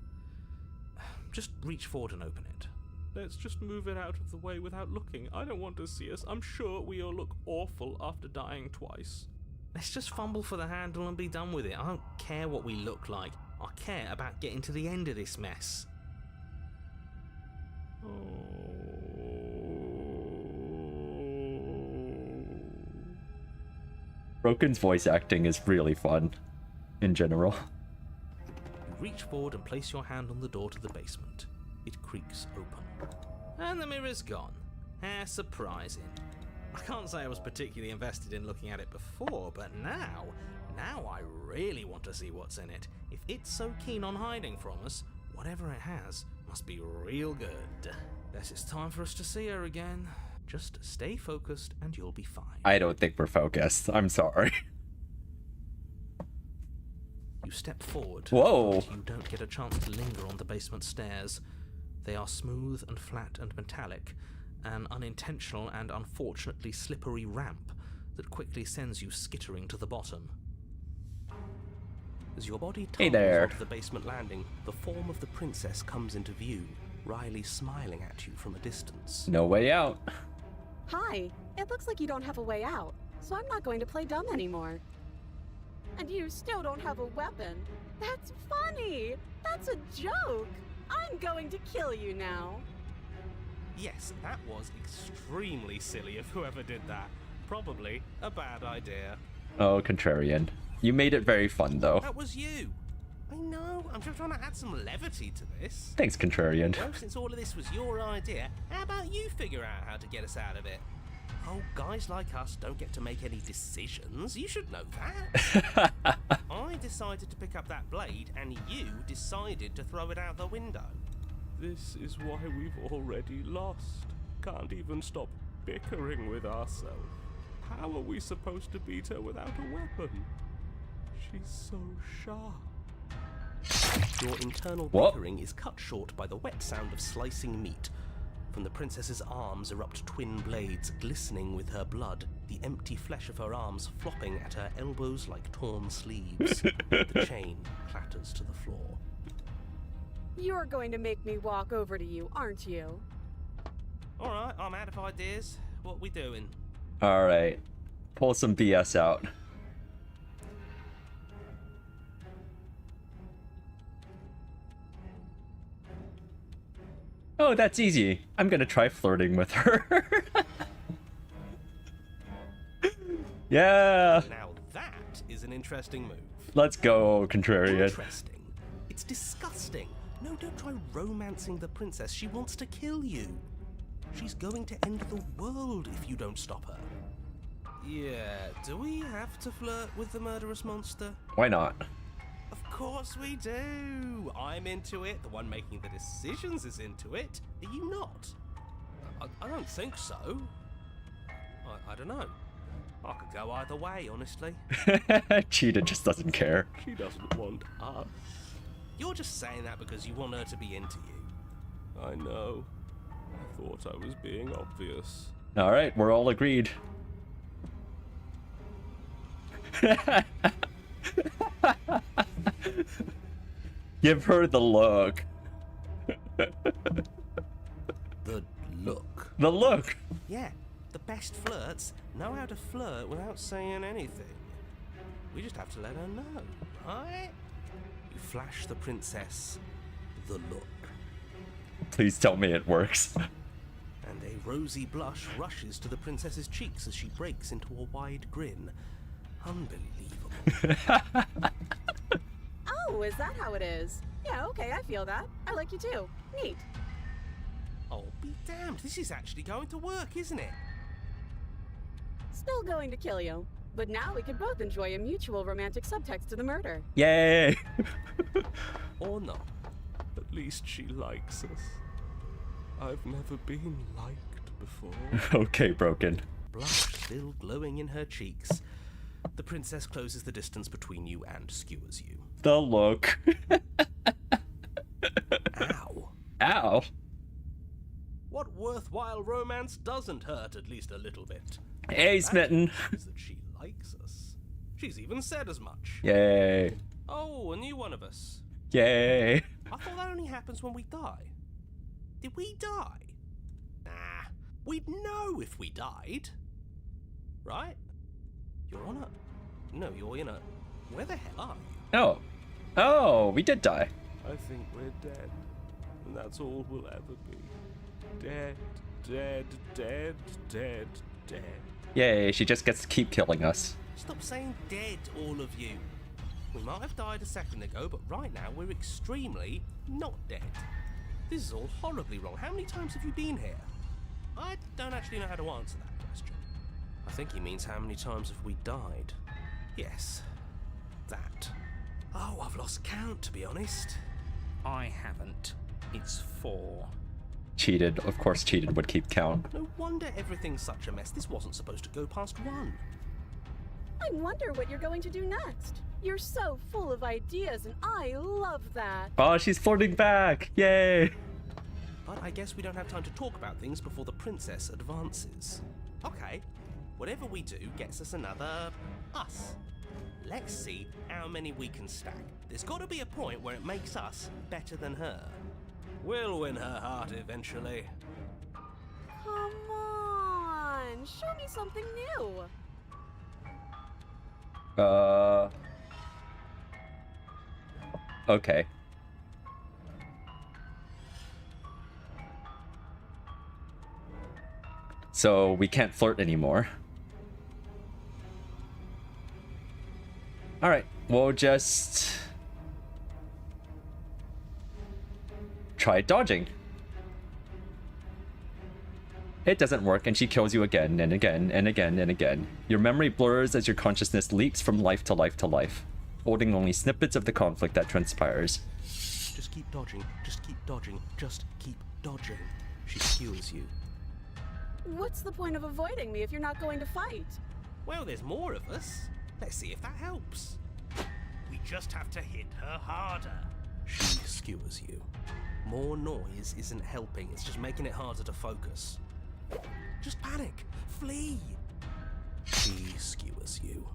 Just reach forward and open it. Let's just move it out of the way without looking. I don't want to see us. I'm sure we all look awful after dying twice. Let's just fumble for the handle and be done with it. I don't care what we look like. I care about getting to the end of this mess. Broken's voice acting is really fun, in general. You reach forward and place your hand on the door to the basement. It creaks open. And the mirror's gone. How surprising. I can't say I was particularly invested in looking at it before, but now I really want to see what's in it. If it's so keen on hiding from us, whatever it has must be real good. Guess it's time for us to see her again. Just stay focused and you'll be fine. I don't think we're focused. I'm sorry. You step forward. Whoa. But you don't get a chance to linger on the basement stairs. They are smooth and flat and metallic, an unintentional and unfortunately slippery ramp that quickly sends you skittering to the bottom. As your body Hey tumbles there. onto the basement landing, the form of the princess comes into view, wryly smiling at you from a distance. No way out. Hi, it looks like you don't have a way out, so I'm not going to play dumb anymore. And you still don't have a weapon. That's funny! That's a joke! I'm going to kill you now. Yes, that was extremely silly of whoever did that. Probably a bad idea. Oh, contrarian. You made it very fun, though. That was you. I know, I'm just trying to add some levity to this. Thanks, contrarian. Well, since all of this was your idea, how about you figure out how to get us out of it? Oh, guys like us don't get to make any decisions. You should know that. I decided to pick up that blade, and you decided to throw it out the window. This is why we've already lost. Can't even stop bickering with ourselves. How are we supposed to beat her without a weapon? She's so sharp. Your internal What? bickering is cut short by the wet sound of slicing meat. From the princess's arms erupt twin blades glistening with her blood, the empty flesh of her arms flopping at her elbows like torn sleeves. The chain clatters to the floor. You're going to make me walk over to you, aren't you? Alright, I'm out of ideas. What we doing? Alright. Pull some BS out. Oh, that's easy. I'm gonna try flirting with her. Yeah. Now that is an interesting move. Let's go, contrarian. Interesting. It's disgusting. No, don't try romancing the princess. She wants to kill you. She's going to end the world if you don't stop her. Yeah, do we have to flirt with the murderous monster? Why not? Of course we do. I'm into it. The one making the decisions is into it. Are you not? I don't think so. I don't know. I could go either way, honestly. Cheetah just doesn't care. She doesn't want us. You're just saying that because you want her to be into you. I know. I thought I was being obvious. Alright, we're all agreed. Give her the look. The look. The look. Yeah, the best flirts know how to flirt without saying anything. We just have to let her know, right? You flash the princess the look. Please tell me it works. And a rosy blush rushes to the princess's cheeks as she breaks into a wide grin. Unbelievable. Oh, is that how it is? Yeah, okay, I feel that. I like you too. Neat. Oh, be damned. This is actually going to work, isn't it? Still going to kill you. But now we can both enjoy a mutual romantic subtext to the murder. Yay. Or not. At least she likes us. I've never been liked before. Okay, broken. Blush still glowing in her cheeks. The princess closes the distance between you and skewers you. The look. Ow. Ow. What worthwhile romance doesn't hurt at least a little bit? Hey, Smitten. That she likes us. She's even said as much. Yay. Oh, a new one of us. Yay. I thought that only happens when we die. Did we die? Nah, we'd know if we died. Right? You're on a... No, you're in a... Where the hell are you? Oh. Oh, we did die. I think we're dead. And that's all we'll ever be. Dead, dead, dead, dead, dead. Yay, she just gets to keep killing us. Stop saying dead, all of you. We might have died a second ago, but right now we're extremely not dead. This is all horribly wrong. How many times have you been here? I don't actually know how to answer that question. I think he means how many times have we died? Yes, that. Oh, I've lost count, to be honest. I haven't. It's 4. Cheated. Of course, cheated would keep count. No wonder everything's such a mess. This wasn't supposed to go past 1. I wonder what you're going to do next. You're so full of ideas, and I love that. Oh, she's flirting back. Yay. But I guess we don't have time to talk about things before the princess advances. Okay, whatever we do gets us another us. Let's see how many we can stack. There's got to be a point where it makes us better than her. We'll win her heart eventually. Come on, show me something new. Okay. So we can't flirt anymore. Alright, we'll just try dodging. It doesn't work, and she kills you again and again and again and again. Your memory blurs as your consciousness leaps from life to life to life, holding only snippets of the conflict that transpires. Just keep dodging, just keep dodging, just keep dodging. She skewers you. What's the point of avoiding me if you're not going to fight? Well, there's more of us. Let's see if that helps. We just have to hit her harder. She skewers you. More noise isn't helping, it's just making it harder to focus. Just panic. Flee. She skewers you.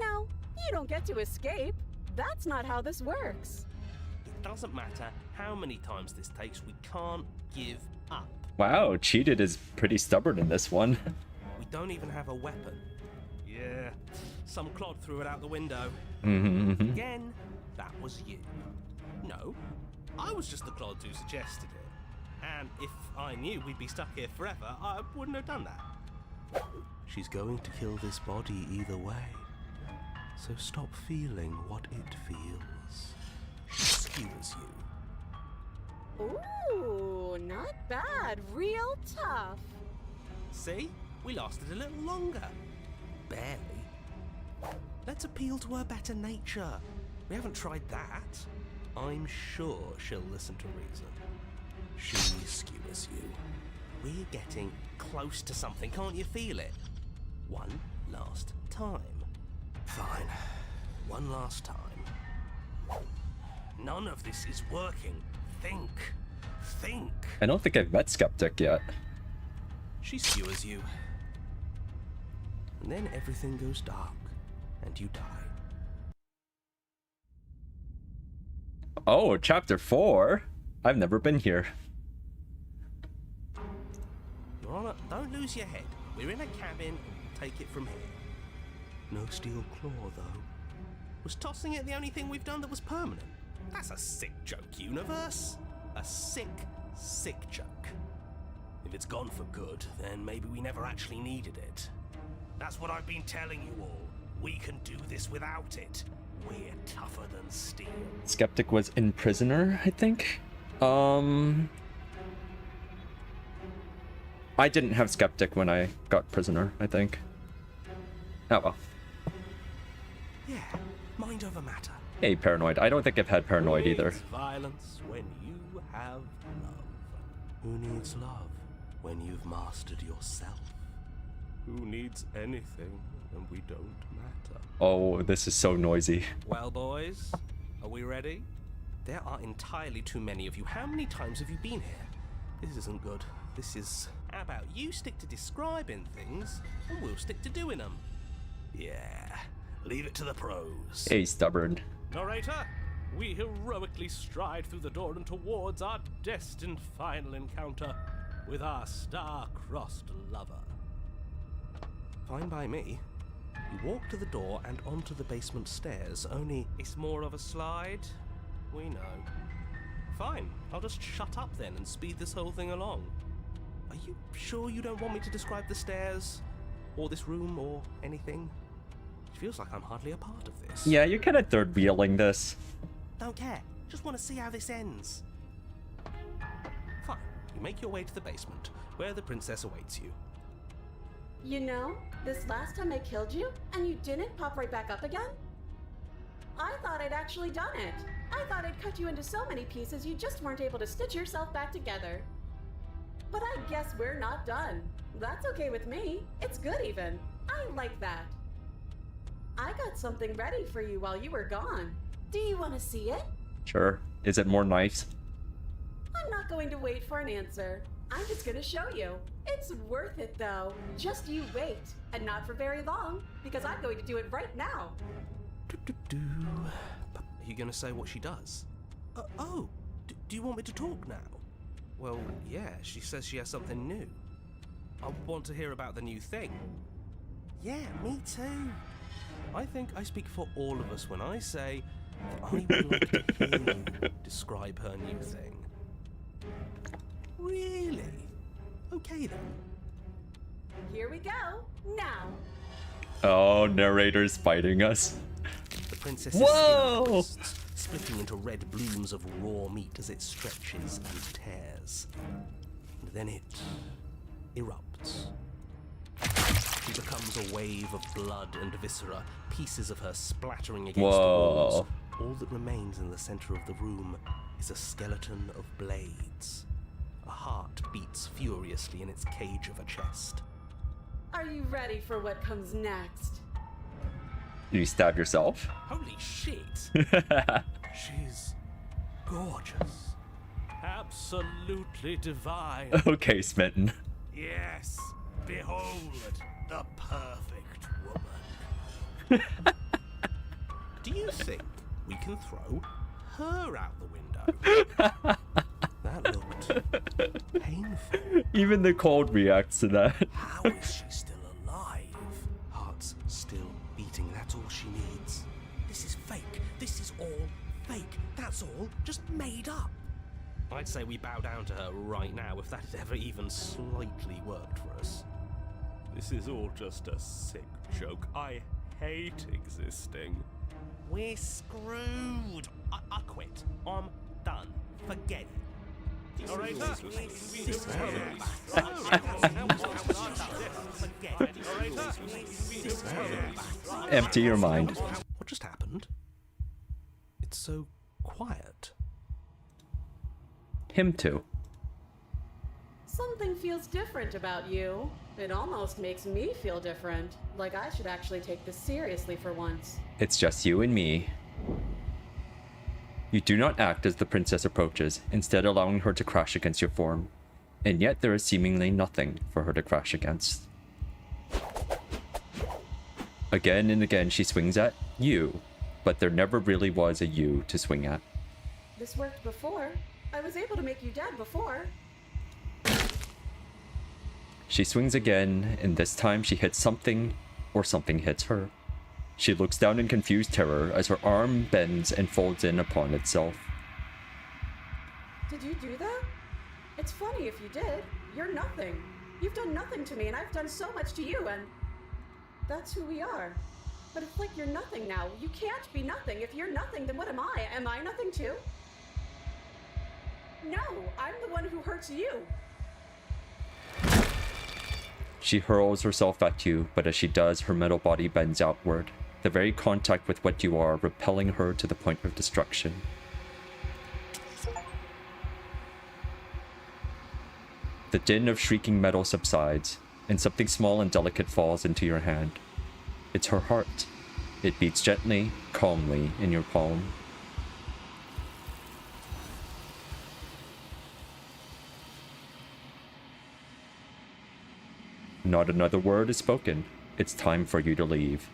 No, you don't get to escape. That's not how this works. It doesn't matter how many times this takes, we can't give up. Wow, Cheated is pretty stubborn in this one. We don't even have a weapon. Yeah, some clod threw it out the window. Again, that was you. No, I was just the clod who suggested it. And if I knew we'd be stuck here forever, I wouldn't have done that. She's going to kill this body either way. So stop feeling what it feels. She skewers you. Ooh, not bad. Real tough. See? We lasted a little longer. Barely. Let's appeal to her better nature. We haven't tried that. I'm sure she'll listen to reason. She skewers you. We're getting close to something, can't you feel it? One last time. Fine. One last time. None of this is working. Think. Think. I don't think I've met Skeptic yet. She skewers you. And then everything goes dark, and you die. Oh, chapter 4? I've never been here. Lorna, don't lose your head. We're in a cabin, take it from here. No steel claw, though. Was tossing it the only thing we've done that was permanent? That's a sick joke, universe. A sick, sick joke. If it's gone for good, then maybe we never actually needed it. That's what I've been telling you all. We can do this without it. We're tougher than steel. Skeptic was in Prisoner, I think. I didn't have Skeptic when I got Prisoner, I think. Oh well. Yeah, mind over matter. Hey, Paranoid. I don't think I've had Paranoid Who either. needs violence when you have love? Who needs love when you've mastered yourself? Who needs anything when we don't matter? Oh, this is so noisy. Well, boys, are we ready? There are entirely too many of you. How many times have you been here? This isn't good. This is... How about you stick to describing things, and we'll stick to doing them? Yeah, leave it to the pros. Hey, stubborn. Narrator, we heroically stride through the door and towards our destined final encounter with our star-crossed lover. Fine by me. You walk to the door and onto the basement stairs, only it's more of a slide. We know. Fine, I'll just shut up then and speed this whole thing along. Are you sure you don't want me to describe the stairs? Or this room, or anything? It feels like I'm hardly a part of this. Yeah, you're kind of third wheeling this. Don't care. Just want to see how this ends. Fine. You make your way to the basement, where the princess awaits you. You know, this last time I killed you, and you didn't pop right back up again? I thought I'd actually done it. I thought I'd cut you into so many pieces you just weren't able to stitch yourself back together. But I guess we're not done. That's okay with me. It's good even. I like that. I got something ready for you while you were gone. Do you want to see it? Sure. Is it more knives? I'm not going to wait for an answer. I'm just going to show you. It's worth it though. Just you wait. And not for very long, because I'm going to do it right now. Are you going to say what she does? Do you want me to talk now? Well, yeah, she says she has something new. I want to hear about the new thing. Yeah, me too. I think I speak for all of us when I say that I would like to hear you describe her new thing. Really? Okay then. Here we go. Now. Oh, narrator's fighting us. The princess's Whoa! skin bursts, splitting into red blooms of raw meat as it stretches and tears. And then it erupts. She becomes a wave of blood and viscera, pieces of her splattering against the walls. All that remains in the center of the room is a skeleton of blades. A heart beats furiously in its cage of a chest. Are you ready for what comes next? Do you stab yourself? Holy shit! She's gorgeous. Absolutely divine. Okay, Smitten. Yes, behold the perfect woman. Do you think we can throw her out the window? That looked painful. Even the cold reacts to that. How is she still alive? Heart's still beating, that's all she needs. This is fake. This is all fake. That's all just made up. I'd say we bow down to her right now if that had ever even slightly worked for us. This is all just a sick joke. I hate existing. We're screwed. I quit. I'm done. Forget it. Orator! Empty your mind. What just happened? It's so quiet. Him too. Something feels different about you. It almost makes me feel different. Like I should actually take this seriously for once. It's just you and me. You do not act as the princess approaches, instead allowing her to crash against your form. And yet there is seemingly nothing for her to crash against. Again and again she swings at you, but there never really was a you to swing at. This worked before. I was able to make you dead before. She swings again, and this time she hits something, or something hits her. She looks down in confused terror as her arm bends and folds in upon itself. Did you do that? It's funny if you did. You're nothing. You've done nothing to me, and I've done so much to you, and that's who we are. But it's like you're nothing now. You can't be nothing. If you're nothing, then what am I? Am I nothing too? No, I'm the one who hurts you. She hurls herself at you, but as she does, her metal body bends outward, the very contact with what you are repelling her to the point of destruction. The din of shrieking metal subsides, and something small and delicate falls into your hand. It's her heart. It beats gently, calmly in your palm. Not another word is spoken. It's time for you to leave.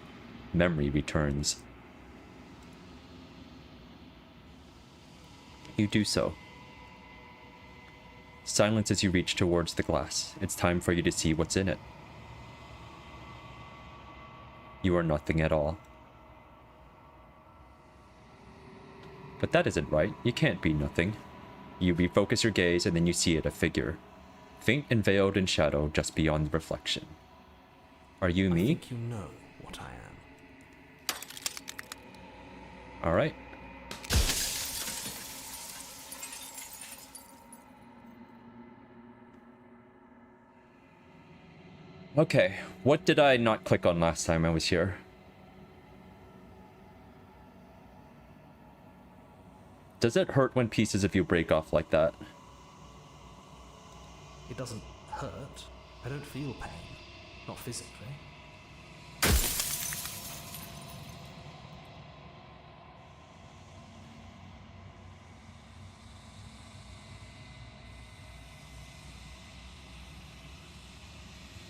Memory returns. You do so. Silence as you reach towards the glass. It's time for you to see what's in it. You are nothing at all. But that isn't right. You can't be nothing. You refocus your gaze and then you see it, a figure. Faint and veiled in shadow just beyond the reflection. Are you me? I think you know what I am. Alright. Okay, what did I not click on last time I was here? Does it hurt when pieces of you break off like that? It doesn't hurt. I don't feel pain. Not physically.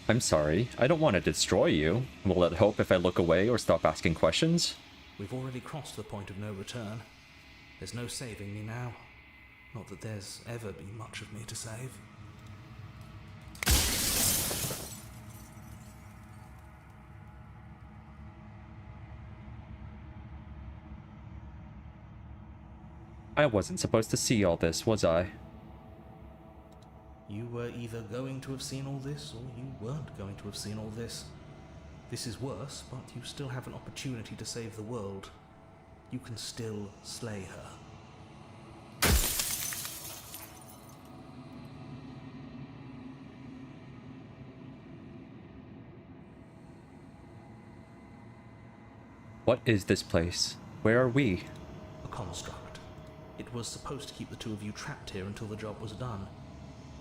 I'm sorry, I don't want to destroy you. Will it help if I look away or stop asking questions? We've already crossed the point of no return. There's no saving me now. Not that there's ever been much of me to save. I wasn't supposed to see all this, was I? You were either going to have seen all this, or you weren't going to have seen all this. This is worse, but you still have an opportunity to save the world. You can still slay her. What is this place? Where are we? A construct. It was supposed to keep the two of you trapped here until the job was done.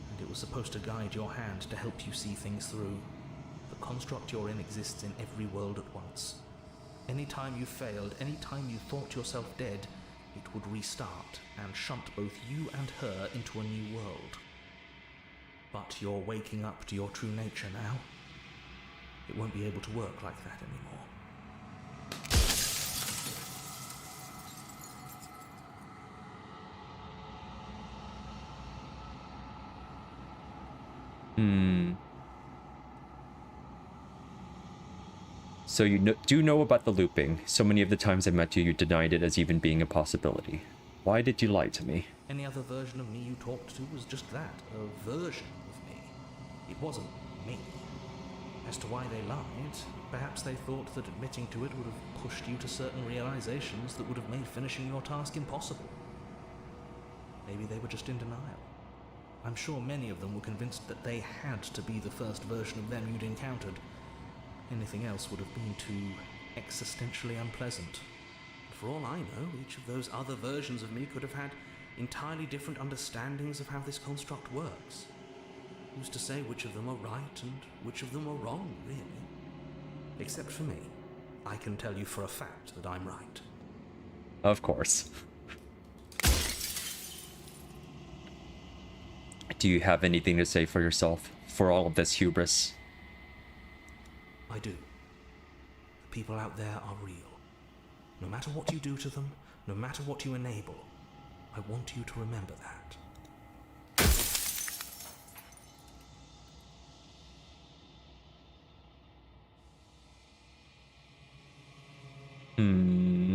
And it was supposed to guide your hand to help you see things through. The construct you're in exists in every world at once. Any time you failed, any time you thought yourself dead, it would restart and shunt both you and her into a new world. But you're waking up to your true nature now. It won't be able to work like that anymore. Hmm. So you do know about the looping. So many of the times I met you, you denied it as even being a possibility. Why did you lie to me? Any other version of me you talked to was just that, a version of me. It wasn't me. As to why they lied, perhaps they thought that admitting to it would have pushed you to certain realizations that would have made finishing your task impossible. Maybe they were just in denial. I'm sure many of them were convinced that they had to be the first version of them you'd encountered. Anything else would have been too existentially unpleasant. For all I know, each of those other versions of me could have had entirely different understandings of how this construct works. Who's to say which of them are right and which of them are wrong, really? Except for me. I can tell you for a fact that I'm right. Of course. Do you have anything to say for yourself, for all of this hubris? I do. The people out there are real. No matter what you do to them, no matter what you enable, I want you to remember that.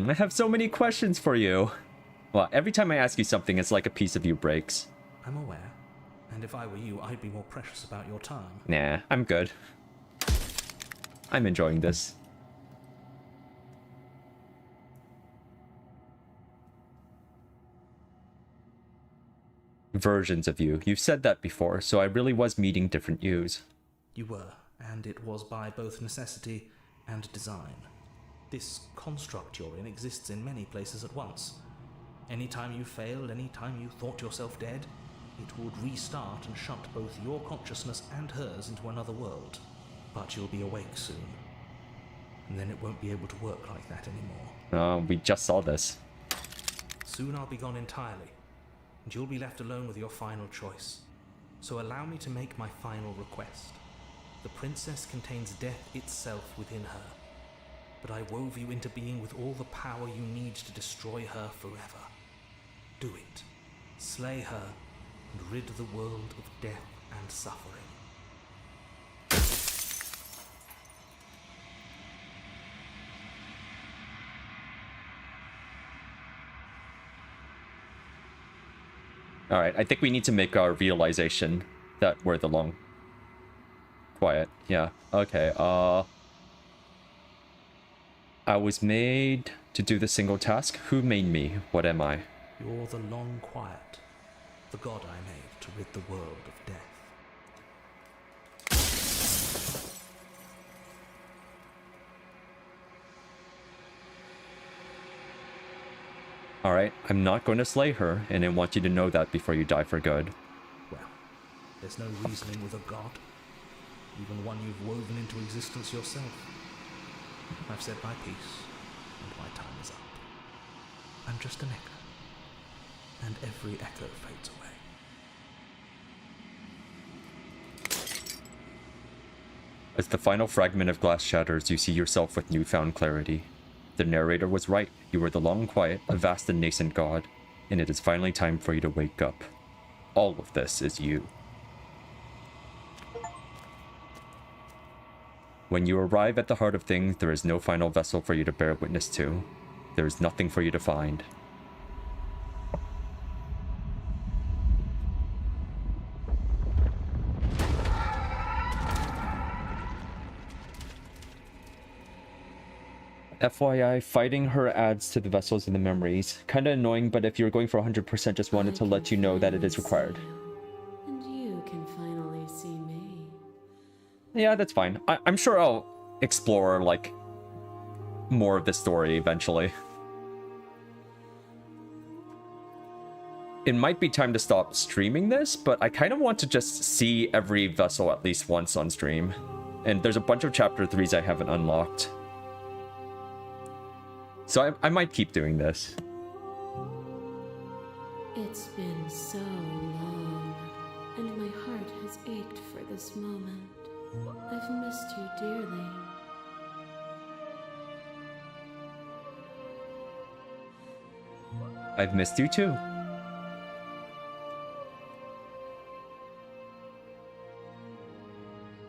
I have so many questions for you. Well, every time I ask you something, it's like a piece of you breaks. I'm aware, and if I were you, I'd be more precious about your time. Nah, I'm good. I'm enjoying this. Versions of you. You've said that before, so I really was meeting different yous. You were, and it was by both necessity and design. This construct you're in exists in many places at once. Anytime you failed, anytime you thought yourself dead, it would restart and shut both your consciousness and hers into another world. But you'll be awake soon. And then it won't be able to work like that anymore. We just saw this. Soon I'll be gone entirely, and you'll be left alone with your final choice. So allow me to make my final request. The princess contains death itself within her, but I wove you into being with all the power you need to destroy her forever. Do it. Slay her, and rid the world of death and suffering. Alright, I think we need to make our realization that we're the long... Quiet. Yeah. Okay, I was made to do the single task. Who made me? What am I? You're the long quiet, the god I made to rid the world of death. Alright, I'm not going to slay her, and I want you to know that before you die for good. Well, there's no reasoning with a god, even one you've woven into existence yourself. I've said my piece, and my time is up. I'm just an echo, and every echo fades away. As the final fragment of glass shatters, you see yourself with newfound clarity. The narrator was right. You were the long quiet, a vast and nascent god, and it is finally time for you to wake up. All of this is you. When you arrive at the heart of things, there is no final vessel for you to bear witness to. There is nothing for you to find. FYI, fighting her adds to the vessels and the memories. Kinda annoying, but if you're going for 100%, just wanted to let you know that it is required. And you can finally see me. Yeah, that's fine. I'm sure I'll explore, like, more of the story eventually. It might be time to stop streaming this, but I kind of want to just see every vessel at least once on stream. And there's a bunch of chapter 3s I haven't unlocked. So I might keep doing this. It's been so long, and my heart has ached for this moment. I've missed you dearly. I've missed you too.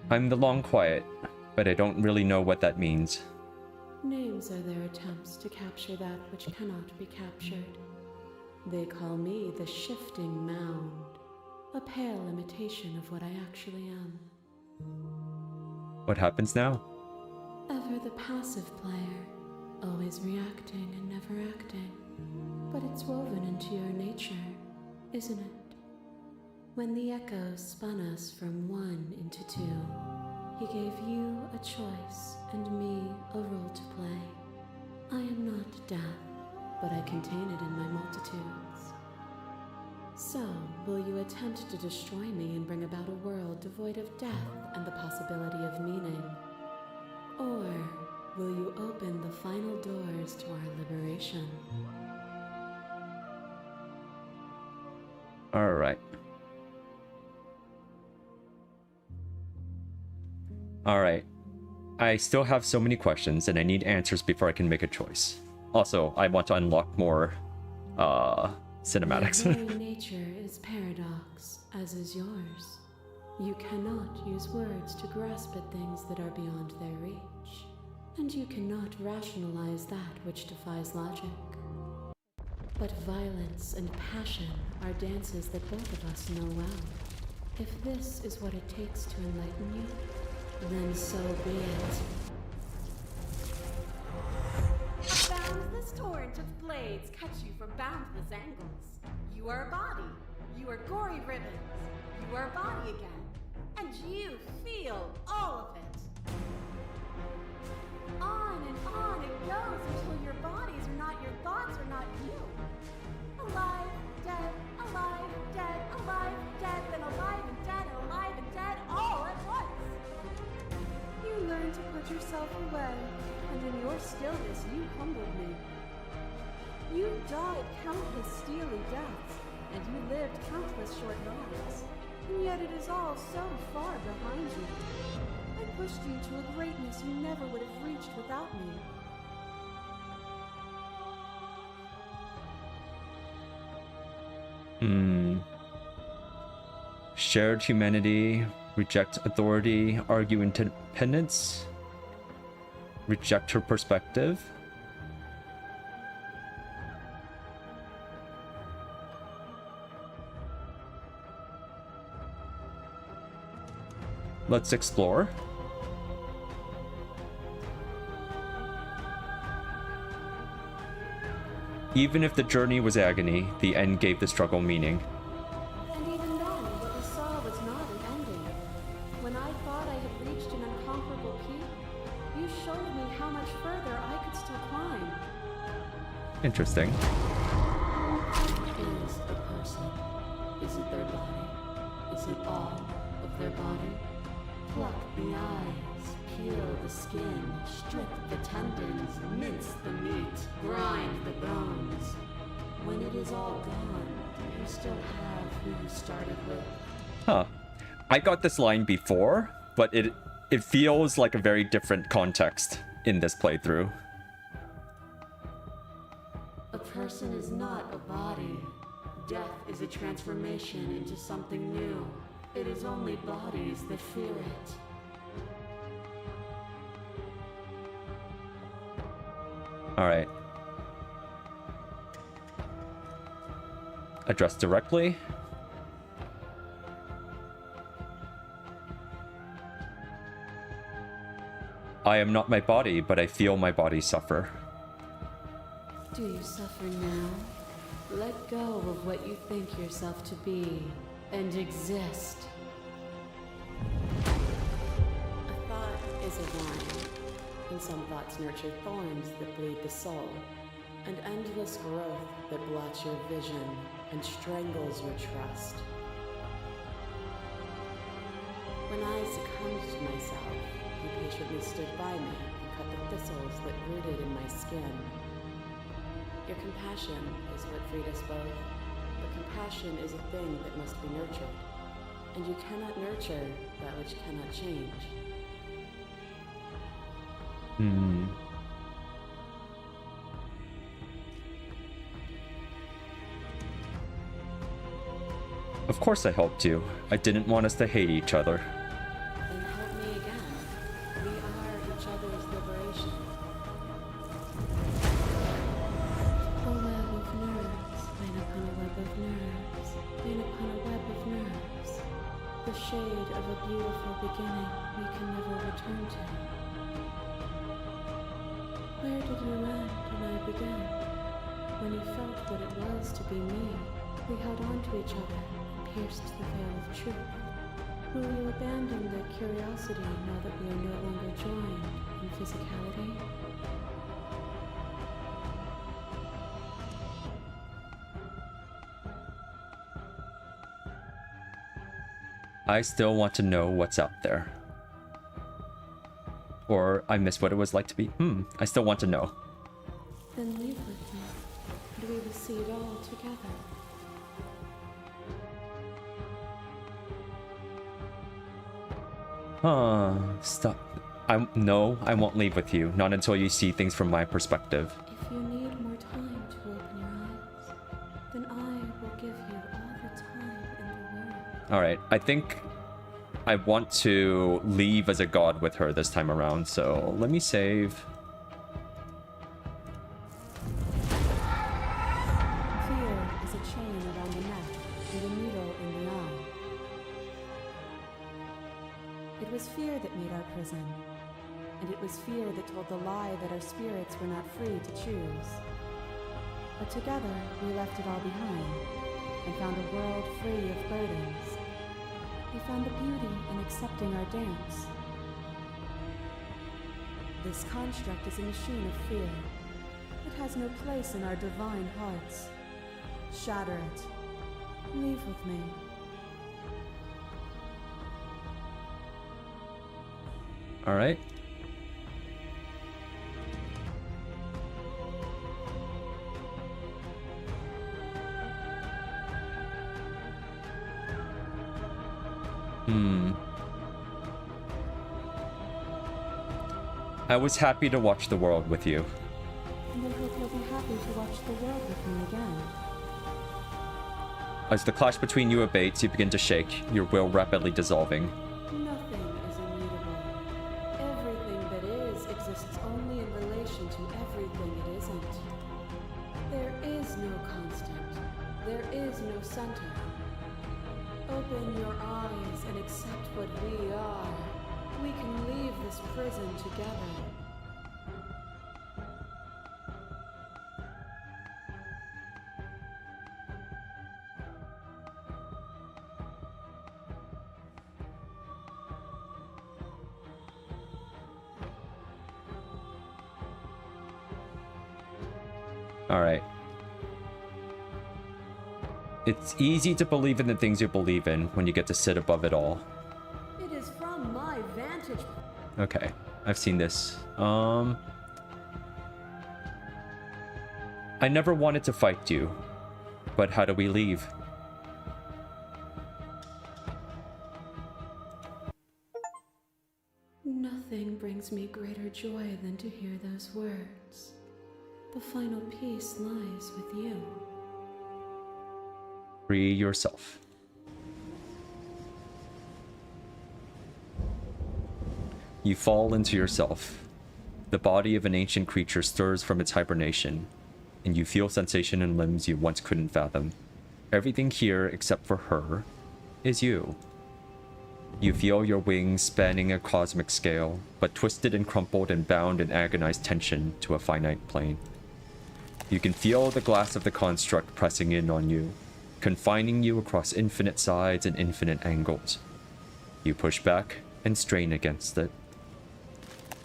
I'm the long quiet, but I don't really know what that means. Names are their attempts to capture that which cannot be captured. They call me the shifting mound, a pale imitation of what I actually am. What happens now? Ever the passive player, always reacting and never acting. But it's woven into your nature, isn't it? When the echo spun us from one into two, he gave you a choice and me a role to play. I am not death, but I contain it in my multitudes. So, will you attempt to destroy me and bring about a world devoid of death and the possibility of meaning? Or will you open the final doors to our liberation? Alright. Alright. I still have so many questions and I need answers before I can make a choice. Also, I want to unlock more cinematics. My very nature is paradox, as is yours. You cannot use words to grasp at things that are beyond their reach. And you cannot rationalize that which defies logic. But violence and passion are dances that both of us know well. If this is what it takes to enlighten you, then so be it. A boundless torrent of blades cut you from boundless angles. You are a body. You are gory ribbons. You are a body again. And you feel all of it. On it goes until your bodies are not your thoughts, are not you. Alive, dead, alive, dead, alive, dead, then alive and dead, and alive and dead, all at once. You learn to put yourself away, and in your stillness you humbled me. You died countless steely deaths, and you lived countless short lives, and yet it is all so far behind you. I pushed you to a greatness you never would have reached without me. Shared humanity, reject authority, argue independence, reject her perspective. Let's explore. Even if the journey was agony, the end gave the struggle meaning. And even then, what we saw was not an ending. When I thought I had reached an unconquerable peak, you showed me how much further I could still climb. Interesting. Is a person? Is it their body? Is it all of their body? Pluck the eyes, peel the skin, strip the tendons, mince the meat, grind the bones. When it is all gone, do you still have who you started with? Huh. I got this line before, but it feels like a very different context in this playthrough. A person is not a body. Death is a transformation into something new. It is only bodies that fear it. Alright. Address directly. I am not my body, but I feel my body suffer. Do you suffer now? Let go of what you think yourself to be and exist. A thought is a vine, and some thoughts nurture thorns that bleed the soul, and endless growth that blots your vision and strangles your trust. When I succumbed to myself, you patiently stood by me and cut the thistles that rooted in my skin. Your compassion is what freed us both, but compassion is a thing that must be nurtured, and you cannot nurture that which cannot change. Of course I helped you. I didn't want us to hate each other. Then help me of a beautiful beginning we can never return to. Where did you end and I begin? When you felt what it was to be me, we held on to each other and pierced the veil of truth. Will you abandon the curiosity now that we are no longer joined in physicality? I still want to know what's out there. Or I miss what it was like to be. I still want to know. Then leave with me, and we will see it all together. Stop. No, I won't leave with you. Not until you see things from my perspective. If you need more time to open your eyes, then I will give you all the time in the world. Alright, I think I want to leave as a god with her this time around, so let me save. Fear is a chain around the neck with a needle in the eye. It was fear that made our prison, and it was fear that told the lie that our spirits were not free to choose. But together, we left it all behind, and found a world free of burdens. We found the beauty in accepting our dance. This construct is a machine of fear. It has no place in our divine hearts. Shatter it. Leave with me. Alright. I was happy to watch the world with you. And I hope you'll be happy to watch the world with me again. As the clash between you abates, you begin to shake, your will rapidly dissolving. Nothing is immutable. Everything that is exists only in relation to everything it isn't. There is no constant. There is no center. Open your eyes and accept what we are. We can leave this prison together. Alright. It's easy to believe in the things you believe in when you get to sit above it all. It is from my vantage point. Okay, I've seen this. I never wanted to fight you, but how do we leave? Nothing brings me greater joy than to hear those words. The final peace lies with you. Free yourself. You fall into yourself. The body of an ancient creature stirs from its hibernation, and you feel sensation in limbs you once couldn't fathom. Everything here, except for her, is you. You feel your wings spanning a cosmic scale, but twisted and crumpled and bound in agonized tension to a finite plane. You can feel the glass of the construct pressing in on you, confining you across infinite sides and infinite angles. You push back and strain against it,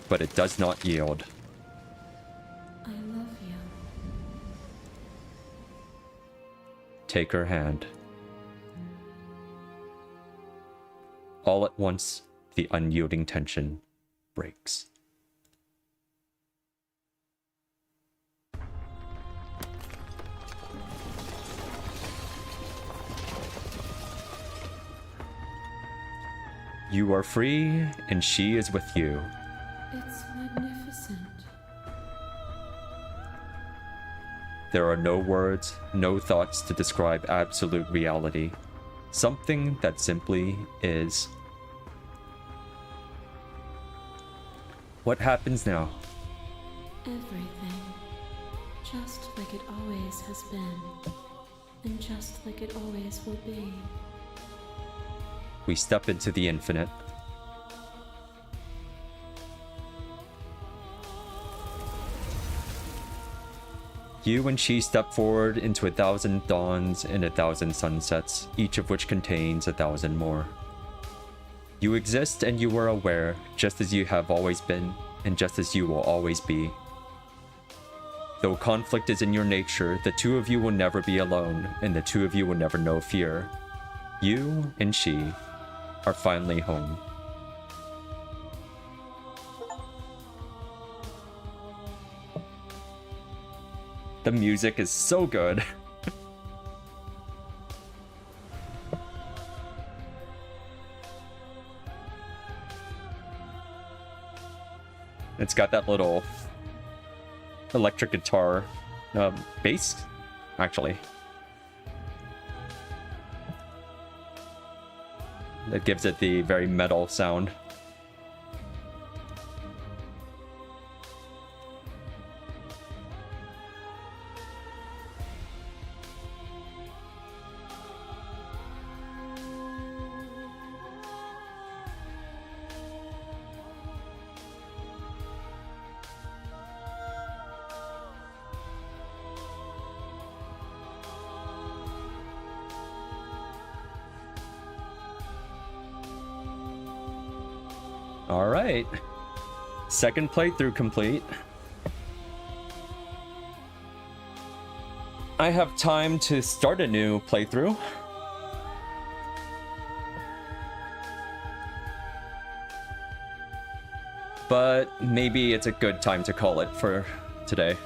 but it does not yield. I love you. Take her hand. All at once, the unyielding tension breaks. You are free, and she is with you. It's magnificent. There are no words, no thoughts to describe absolute reality. Something that simply is. What happens now? Everything. Just like it always has been. And just like it always will be. we step into the infinite. You and she step forward into 1,000 dawns and 1,000 sunsets, each of which contains 1,000 more. You exist and you are aware, just as you have always been, and just as you will always be. Though conflict is in your nature, the two of you will never be alone, and the two of you will never know fear. You and she are finally home. The music is so good. It's got that little electric guitar bass, actually. That gives it the very metal sound. All right, second playthrough complete. I have time to start a new playthrough. But maybe it's a good time to call it for today.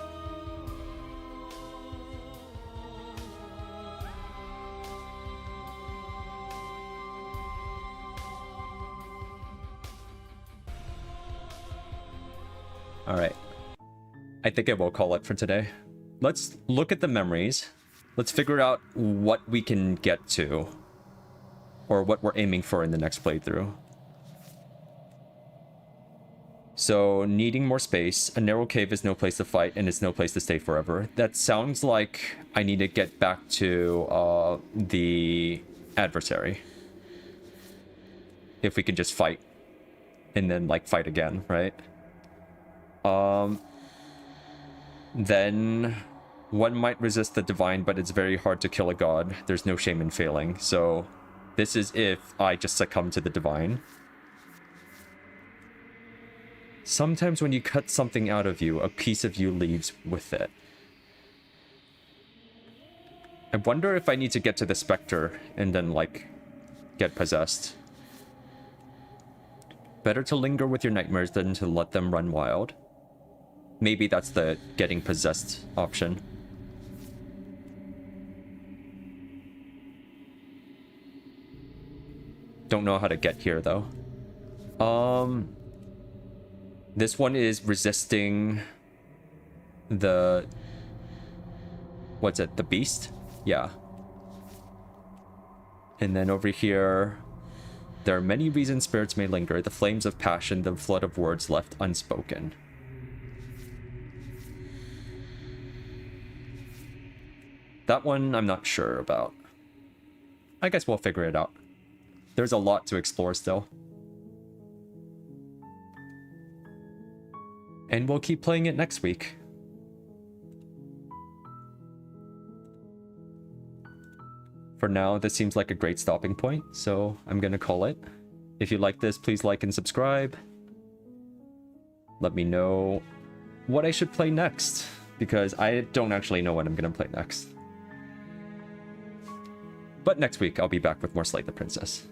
All right, I think I will call it for today. Let's look at the memories. Let's figure out what we can get to, or what we're aiming for in the next playthrough. So, needing more space, a narrow cave is no place to fight, and it's no place to stay forever. That sounds like I need to get back to the adversary. If we can just fight, and then like fight again, right? Then one might resist the divine, but it's very hard to kill a god. There's no shame in failing. So this is if I just succumb to the divine. Sometimes when you cut something out of you, a piece of you leaves with it. I wonder if I need to get to the specter and then like get possessed. Better to linger with your nightmares than to let them run wild. Maybe that's the getting possessed option. Don't know how to get here though. This one is resisting the... what's it? The beast? Yeah. And then over here, there are many reasons spirits may linger. The flames of passion, the flood of words left unspoken. That one I'm not sure about. I guess we'll figure it out. There's a lot to explore still. And we'll keep playing it next week. For now, this seems like a great stopping point, so I'm gonna call it. If you like this, please like and subscribe. Let me know what I should play next, because I don't actually know what I'm gonna play next. But next week, I'll be back with more Slay the Princess.